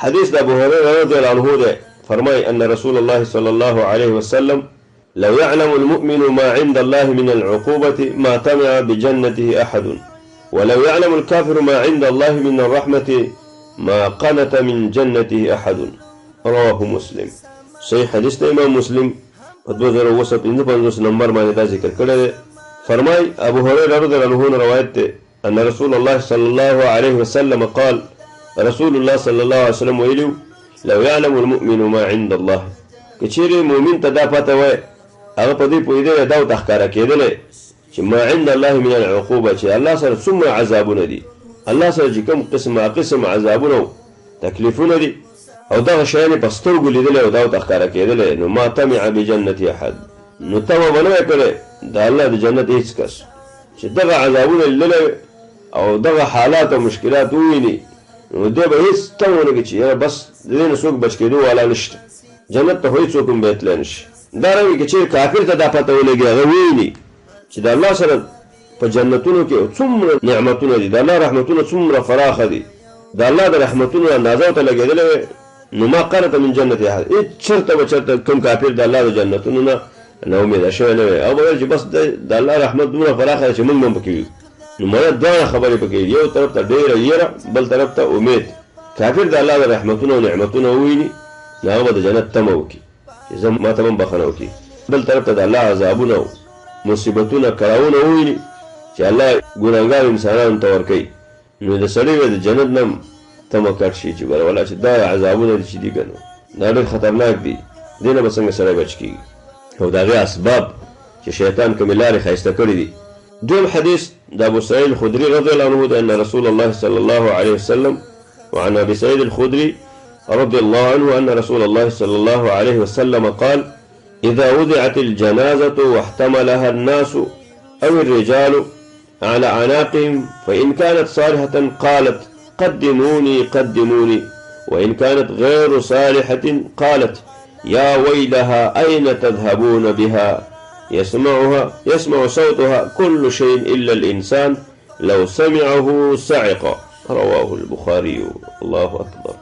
S2: حدیث د ابو هريره رضی الله عنه دی، فرمایي ان رسول الله صلی الله علیه وسلم لو يعلم المؤمن ما عند الله من العقوبة ما طمع بجنته أحد ولو يعلم الكافر ما عند الله من الرحمة ما قنت من جنته أحد. رواه مسلم. صحیح حدیث د امام مسلم په 2055 نمبر باندې دا ذکر کړی دی. فرمای ابو هريره رضی الله عنه روایت ده ان رسول الله صلی الله علیه وسلم قال، رسول الله صلی الله علیه وسلم ویلو لو يعلم المؤمن ما عند الله، کچېرې مؤمن ته دا پته وای هغه په دې پوهېدلی دا ورته ښکاره کېدلی چې ما عند الله من العقوبه، چې الله سره څومره عذابونه دي، الله سره چې کوم قسم عذابونه او تکلیفونه دي او دغه شیان یې په سترګو لیدلی او دا ورته ښکاره کېدلی، نو ما طمع بجنت احد، نو تمه به نه وی کړی د الله د جنت هېڅ کس چې دغه عذابونه لیدلی او دغه حالات او مشکلات وویني، نو دی به هېڅ تمه ونه کړي چې یاره بس د دې نه څوک بچ کېدو والا نشته، جنت ته خو هېڅوک هم باید تللی نشي. دارنګه که چېرې کافر ته دا پته ولګي هغه وویني چې د الله سره په جنتونو کې څومره نعمتونه دي، د الله رحمتونه څومره فراخه دي، د الله د رحمتونو اندازه ورته لګېدلی وی، نو ما قنت من جنت احد، هېڅ چېرته به چېرته کوم کافر د الله د جنتونو نه ناامیده شوی نه وی او به ویل چې بس د الله رحمت دومره فراخه ده چې موږ هم پکې وي. نو مانا دواړه خبرې پکې دي، یو طرف ته ډېره یېره، بل طرف ته امید. کافر د الله د رحمتونو او نعمتونه وویني نو هغه به د جنت تمه وکړي چې زه ما ته هم بخښنه وکړي، بل طرف ته د الله عذابونه او مصیبتونه کړاوونه وویني چې الله ګناهګار انسانانو ته ورکوي، نو د سړي به د جنت نه تمه کټ شي چې ګوره والا چې دا عذابونه دي چې دي که نو دا ډېر خطرناک دي، دې نه به څنګه سړی بچ کېږي او د هغې اسباب چې شیطان کومې لارې ښایسته کړي دي. دویم حدیث د ابو سعید الخدري رضی الله عنه ان رسول الله صلی الله علیه وسلم وعن ابي سعيد الخدري رضي الله عنه ان رسول الله صلى الله عليه وسلم قال اذا وضعت الجنازة واحتملها الناس او الرجال على اعناقهم فان كانت صالحة قالت قدموني قدموني وان كانت غير صالحة قالت يا ويلها اين تذهبون بها يسمع صوتها كل شيء الا الانسان لو سمعه صعق. رواه البخاري. الله اکبر.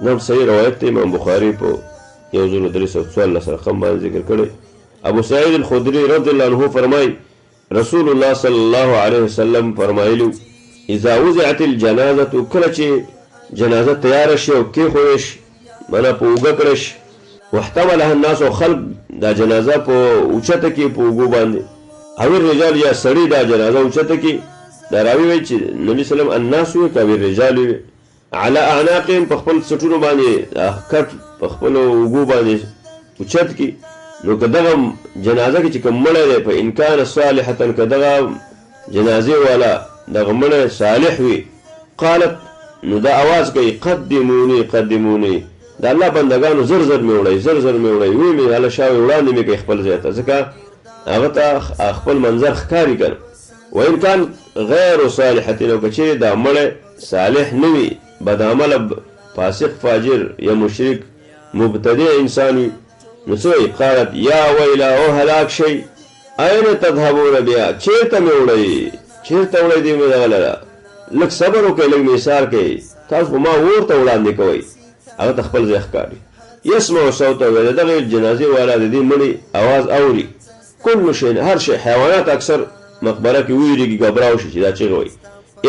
S2: نام صحیح روایت ته امام بخاري په 1314 رقم باندې ذکر کړی. ابو سعید الخدري رضی الله عنه فرمای رسول الله صلی الله علیه وسلم فرمایلو اذا وضعت الجنازه، کله چې جنازه تیار شي او کېښودل شي معنا په اوږه کړی شي، واحتملها الناس، خلق دا جنازه په اوچته کې په اوږو باندې، او الرجال یا سړي دا جنازه اوچته کې، دا راوي وایي چې نبي سلم الناس وي که الرجال وي على اعناقهم، په خپل سټونو باندې کټ په خپلو اوږو باندې اوچت کړي. نو که دغه جنازه کې چې کوم مړی دی په امکان صالحة، که دغه جنازې والا دغه مړی صالح وي، قالت نو دا آواز کوي قدموني قدموني، د الله بندګانو زر زر مې وړئ زر زر مې وړئ، وی مې هله شاوې وړاندې مې کوي خپل ځای ته، ځکه هغه ته خپل منظر ښکاري که نه. وان کان غیر صالحة، او که چېرې دا مړی صالح نه وي، بدعمله فاسق فاجر یا مشرک مبتدع انسان وي، نو څه وایي قالت یا ویلا او هلاک شئ این تذهبون بیا، چېرته مې وړئ چېرته وړئ دې مې دغه لره، لږ صبر وکړئ لږ مې ایثار کوئ، تاسو خو ما اور ته وړاندې کوئ، هغه ته خپل ځای ښکاري. یسمع صوته، د دغې جنازې والا د دې مړي اواز اوري، کل شی هر شی، حیوانات اکثر مقبره کې ویریږي ګبراو شي چې دا چغې وایي،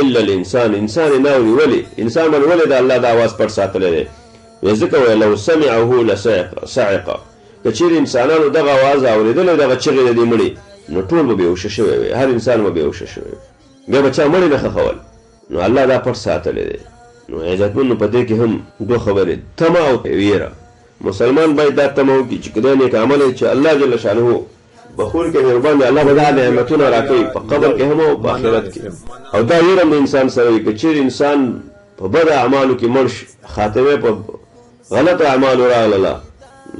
S2: الا الانسان، انسان یې نه اوري. ولې انسان باندې ولې د الله د اواز پټ ساتلی دی؟ وایي ځکه وایي لو سمعه لصعقه، که چېرې انسانانو دغه اواز اورېدلی دغه چغې د دې مړي، نو ټول به بېهوشه شوی وي، هر انسان به بېهوشه شوی وي، بیا به چا مړي نه ښخول. نو الله دا پټ ساتلی دی. نو عزتمنو په دې کې هم دوه خبرې، تمه او ویره. مسلمان باید دا تمه وکړي چې که دا نیک عمل چې الله جل شانه بخور کې مهربان دی، الله به دا نعمتونه راکوي په قبر کې هم او په آخرت کې. او دا ویره د انسان سره وي، که چېرې انسان په بد اعمالو کې مړ شي، خاتمه په غلط اعمالو راغله،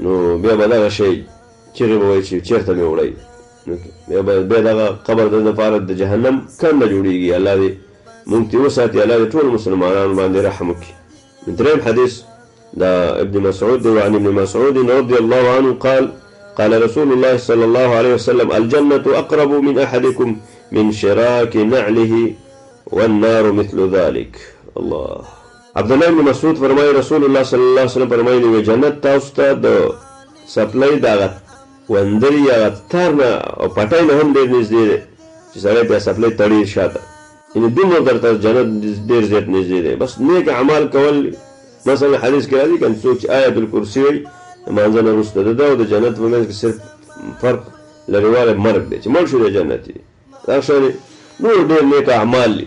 S2: نو بیا به دغه شی چیغې به وایي چې چېرته مې وړئ، بیا دغه قبر د دپاره د جهنم کنده جوړېږي. الله دې مونږ ترې وساتي، الله دې ټولو مسلمانانو باندې رحم وکړي. دریم حدیث دا ابن مسعود دی، وعن ابن مسعود رضي الله عنه قال رسول الله صلى الله عليه وسلم الجنة أقرب من أحدكم من شراك نعله والنار مثل ذلك. الله. عبدالله ابن مسعود فرمایي رسول الله صلی الله علیه وسلم فرمایلی وی جنت تاسو ته د سپلۍ دغه وندري یا تار نه او پټۍ نه هم ډېر نږدې دی چې سړی بیا سپلۍ تړي شاته، یعنې دومره درته جنت ډېر زیات نږدې دی. بس نیک اعمال کول، مثلا حدیث کې راځي که څوک چې آیت الکرسي وایي لمانځه نه وروسته د ده او د جنت په منځ کې صرف فرق لرېوالی مرګ دی چې مړ شو دی جنت دی. دا شان نور ډېر نیک اعمال دي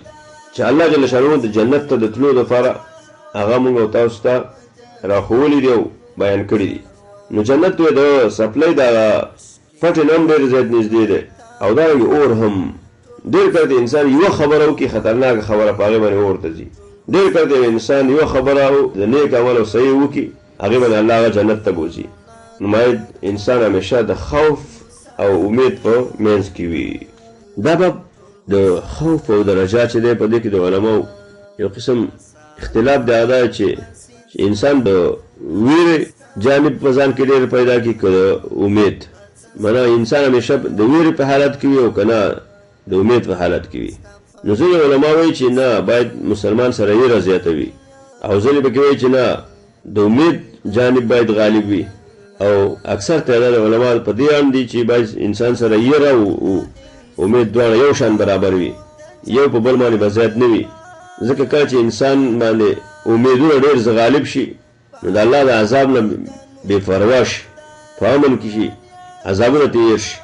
S2: چې الله جل شانه د جنت ته د تلو دپاره هغه مونږ او تاسو ته راښولي دي او بیان کړي دي. نو جنت د سپلۍ دغه پټې نه هم ډېر زیات نږدې دی، او دارنګې اور هم. ډېر کله د انسان یوه خبره وکړي خطرناکه خبره په هغې باندې اور ته ځي. ډېر کله د انسان یوه خبره د نیک عمل او صحیح وکړي هغې باندې الله هغه جنت ته بوځي. نو باید انسان همیشه د خوف او امید په منځ کې وي. دا به د خوف او د رجا چې دی په دې کې د علماو یو قسم اختلاف دی، دا چې انسان د ویرې جانب په ځان کې ډېر پیدا کړي که د امید. معنا انسان همیشه د ویرې په حالت کې وي او که نه د امید په حالت کې وي. نو ځینې علما وایي چې نه، باید مسلمان سره ویره زیاته وي، او ځینې پکې وایي چې نه، د امید جانب باید غالب وي. او اکثر تعداد علما په دې اړ دي چې باید انسان سره ویره او امید دواړه یو شان برابر وي، یو په بل باندې به زیات نه وي. ځکه کله چې انسان باندې امیدونه ډېر غالب شي نو د الله د عذاب نه بې پروا شي، په امن کې شي، عذابونه تېر شي.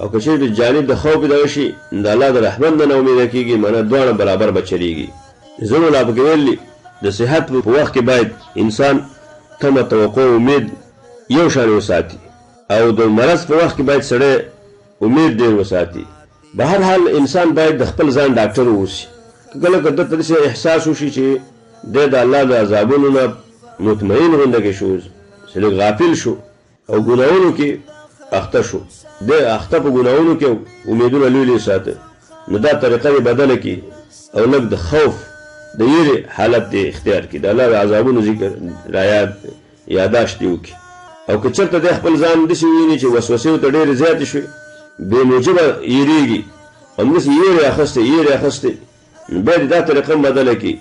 S2: او که چېرې د جانب د خوف دغه شي د الله د رحمت نه امیده کېږي، معنا دواړه برابر به چلېږي. ځینو لا پکې ویلي د صحت په وخت کې باید انسان تمه، توقع، امید یو شان وساتي، او د مرض په وخت کې باید سړی امید ډېر وساتي. به هر حال انسان باید د خپل ځان ډاکټر واوسي. کله که دته داسې احساس وشي چې دی د الله د عذابونو نه مطمئن غوندې شو، چې لږ غافل شو او ګناهونو کې اخته شو، دی اخته په ګناهونو کې امیدونه لوی لوی ساته، نو دا طریقه یې بدله کړي او لږ د خوف د ویرې حالت دې اختیار کړي، د الله د عذابونو ذکر یاداشت دې وکړي. او که چېرته دی خپل ځان داسې وویني چې وسوسې ورته ډېرې زیاتې شوې، بې موجبه یېرېږي، همداسې یېرې اخیستې، بیا دې دا طریقه بدله کړي،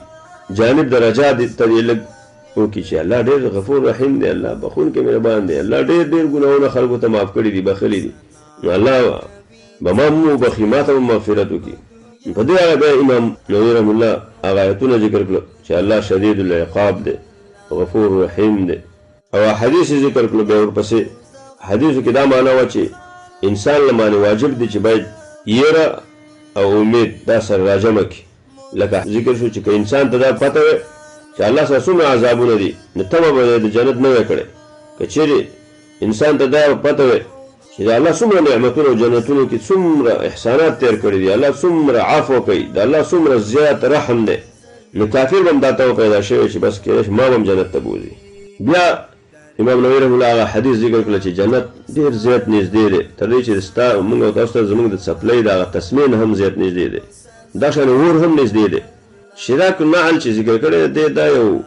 S2: جانب د رجا ته دې لږ وکړي چې الله ډېر غفور رحیم دی، الله بخونکی مهربان دی، الله ډېر ګناهونه خلکو ته معاف کړي دي، بخښلي دي، نو الله به ما هم وبخي، ما ته هم مغفرت وکړي. په دې هغه بیا امام نووي رحم الله هغه آیتونه ذکر کړل چې الله شدید العقاب دی، غفور رحیم دی، او حدیث ذکر کړل. بیا ورپسې حدیثو کې دا معنا وه چې انسان له باندې واجب دی چې باید یېره او امید دا سره راجمع کړي. لکه ذکر شو چې که انسان ته دا پته وي چې الله سره څومره عذابونه دي، نو تمه به د جنت نه وی کړی. که چېرې انسان ته دا پته وي چې د الله څومره نعمتونه او جنتونو کې څومره احسانات تیر کړي دي، الله څومره عفو کوي، د الله څومره زیات رحم دی، نو کافر به هم دا ته پیدا شوی چې بس کېدای شي ما به هم جنت ته بوځي. بیا امام نووي رحمه الله هغه حدیث ذکر کړل چې جنت ډېر زیات نږدې دی، تر دې چې ستا موږ او تاسو ته زموږ د څپلۍ د هغه تسمې نه هم زیات نږدې دی، دا شان اور هم نږدې دی. شراک النعل چې ذکر کړی دی دا یو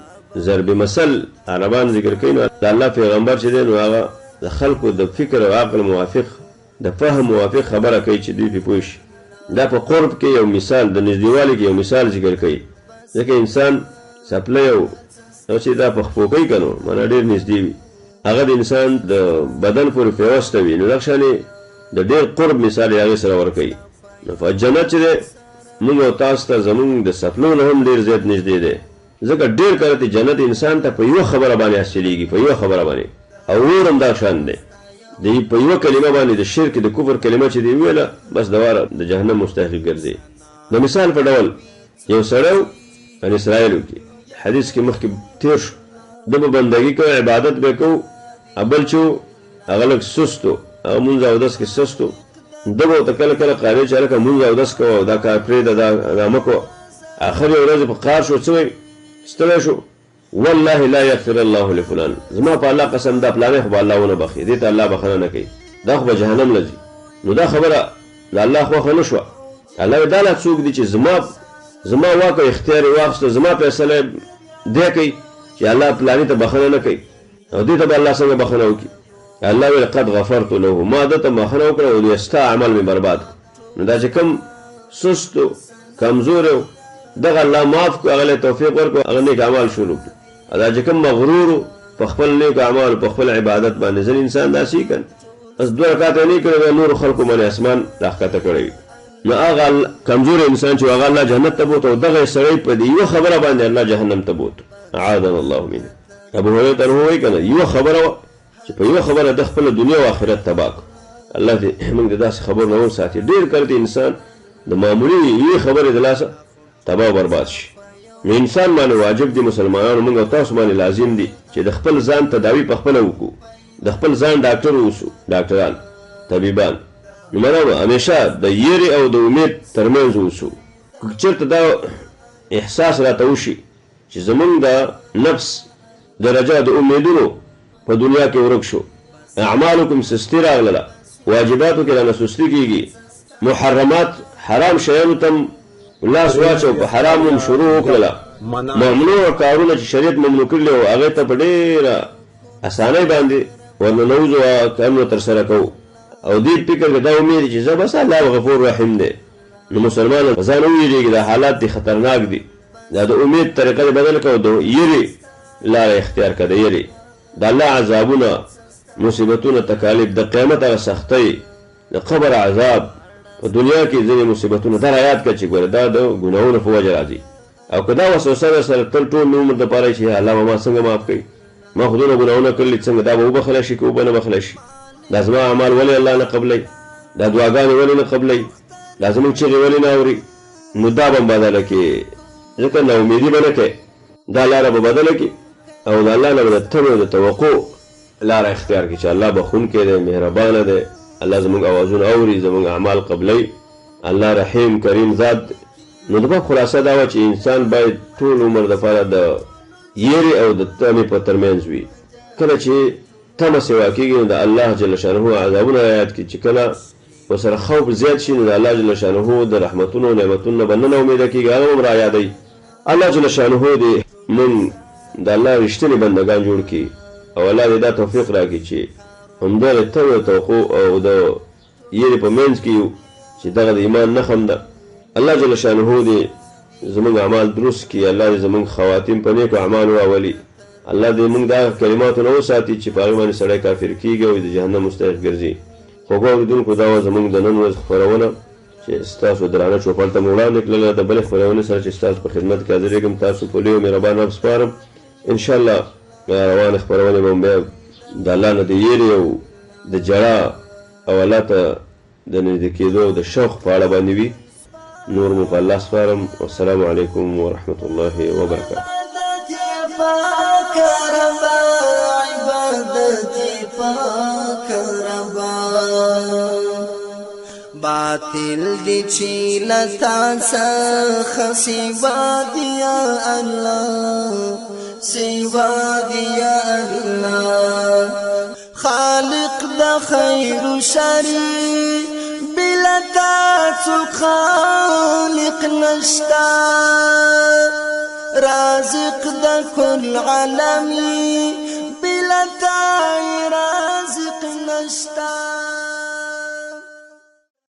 S2: ضرب مثل عربان ذکر کوي، نو د الله پیغمبر چې دی نو هغه د خلکو د فکر او عقل موافق، د فهم موافق خبره کوي چې دوی پرې پوه شي. دا په قرب کې یو مثال، د نږدېوالي کې یو مثال ذکر کوي، ځکه انسان څپلۍ او چې دا په خپو کوي که نو معنا ډېر نږدې وي، هغه د انسان د بدن پورې پیوسته وي، نو دغه شانې د ډېر قرب مثال یې هغې سره ورکوي. نو په جنت چې دی موږ او تاسو ته زموږ د سپلو نه هم ډېر زیات نږدې دی، ځکه ډېر کله چې جنت انسان ته په یوه خبره باندې حاصلېږي، په یوه خبره باندې، او اور هم دا شان دی، د په یوه کلمه باندې د شرک د کفر کلمه چې دی ویله بس دواره د جهنم مستحق ګرځي. د مثال په ډول یو سړی په اسرائیلو کې حدیث کې مخکې تېر شو، ده به بندګي کوي، عبادت به کوو، بل چې هغه لږ سست و، هغه مونځ او اودس کې سست و، ده به ورته کله کله قانع چې هلکه مونځ او اودس کوه او دا کار پرېږده، دا مه کوه. اخر یوه ورځ په قهر شو، څه وایي، ستړی شو، والله لا یغفر الله لفلان، زما په الله قسم دا پلانی خو به الله ونه بخي، دې ته الله بخښنه نه کوي. دا خو به جهنم لځي. نو دا خبره د الله خوښه نه شوه. الله وایي دا لا څوک دي چې زما واک او اختیار یې واخیسته، زما فیصله دی کوي چې الله پلاني ته بخښنه نه کوي او دې ته به الله څنګه بخښنه وکړي. الله ویل قد غفرت له، ما ده ته بخښنه وکړه او د ستا عمل مې برباد کړ. نو دا چې کوم سست و کمزور و دغه الله معاف کړو، هغه له توفیق ورکړو، هغه نیک اعمال شروع کړو. دا چې کوم مغرور و په خپل نیک اعمال په خپل عبادت باندې ځینې انسان داسې کوي بس 2 رکعات یې نه کړی نور خلکو باندې اسمان راښکته کړی. نو هغه کمزور انسان چې هغه الله جنت ته بوت او دغه سړی په دې یوه خبره باندې الله جهنم ته بوت. اعاذنا الله منه. ابو هريره ته وایي کنه یوه خبره چې په یوه خبره د خپل دنیا او آخرت تباہ کړ. الله دې موږ د داسې خبر نه وساتي. ډېر کله انسان د معمولي یوې خبرې د لاسه تباہ برباد شي. نو انسان باندې واجب دي، مسلمانانو موږ او تاسو باندې لازم دي چې د خپل ځان تداوي په خپله وکړو، د خپل ځان ډاکټر اوسو، ډاکټران طبیبان. نو مطلب همیشه د یېرې او د امید ترمنځ اوسو. که چېرته دا احساس راته وشي چې زمونږ د نفس درجه د امیدونو په دنیا کې ورک شو، اعمالو کوم سستي راغله، واجباتو کې رانه سستي کېږي، محرمات حرام شیانو ته لاس واچو، په حرامو هم شروع وکړله، ممنوع کارونه چې شریعت ممنوع کړي وو هغې ته په ډېره اسانۍ باندې ورننوځو او کارونه ترسره کوو او دې فکر کې دا امید چې زه بس الله غفور رحیم دی. نو مسلمان ځان وویرېږي دا حالات دي خطرناک دي. دا د امید طریقه دې بدل کړه او د یېرې لاره اختیار کړه. د یېرې د الله عذابونه، مصیبتونه، تکالیف، د قیامت هغه سختۍ، د قبر عذاب، په دنیا کې ځینې مصیبتونه دا رایاد کړه چې ګوره دا د ګناهونو په وجه راځي. او که دا وسوسه در سره تل ټول عمر دپاره چې الله به ما څنګه معاف کوي، ما خو دونه ګناهونه کړلي څنګه دا به وبخلی شي که اوبه نه بخلی شي، دا زما اعمال ولې الله نه قبلوي، دا دعاګانې ولې نه قبلوي، دا زموږ چغې ولې نه اوري. نو دا به بدله کړي، ځکه ناامیدي به نه کوي، دا لاره به بدله کړي او د الله نه به د تمې او د توقع لاره اختیار کړي چې الله بخښونکی دی، مهربانه دی، الله زموږ اوازونه اوري، زموږ اعمال قبلوي، الله رحیم کریم ذات دی. نو د باب خلاصه دا وه چې انسان باید ټول عمر دپاره د یېرې او د تمې په ترمنځ وي. کله چې تمه سوا کېږي نو د الله جل شانه عذابونه رایاد کړي، چې کله ورسره خوف زیات شي نو د الله جل شانه د رحمتونو او نعمتونو نه به نه امیده کېږي، هغه هم رایادوي. الله جل شانه دې موږ د الله رښتیني بندګان جوړ کړي او الله دې دا توفیق راکړي چې همدا د تمې او توقع او د یېرې په منځ کې یو چې دغه د ایمان نښه هم ده. الله جل شانه دې زموږ اعمال درست کړي، الله دې زموږ خواتیم په نیکو اعمالو راولي، الله دې موږ دا کلماتو نه وساتي چې په هغې باندې سړی کافر کېږي او د جهنم مستحق ګرځي. خوږو اورېدونکو دا وه زموږ د نن ورځ خپرونه چې ستاسو درانه چوپړ ته مو وړاندې کړله. د بلې خپرونې سره چې ستاسو په خدمت کې حاضرېږم، تاسو په لوی او مهربان رب سپارم. انشاءالله روانې خپرونې به هم بیا د الله نه د یېرې او د ژړا او الله ته د نږدې کېدو او د شوق په اړه باندې وي. نور مو په الله سپارم. والسلام علیکم ورحمة الله وبرکاته.
S1: باطل دی چی لتا څخه سوا دی یا الله، سوا دی یا الله، خالق د خیر و شر بلا تا خالق نشتا، رازق د کل عالمی بلا تا رازق نشتا.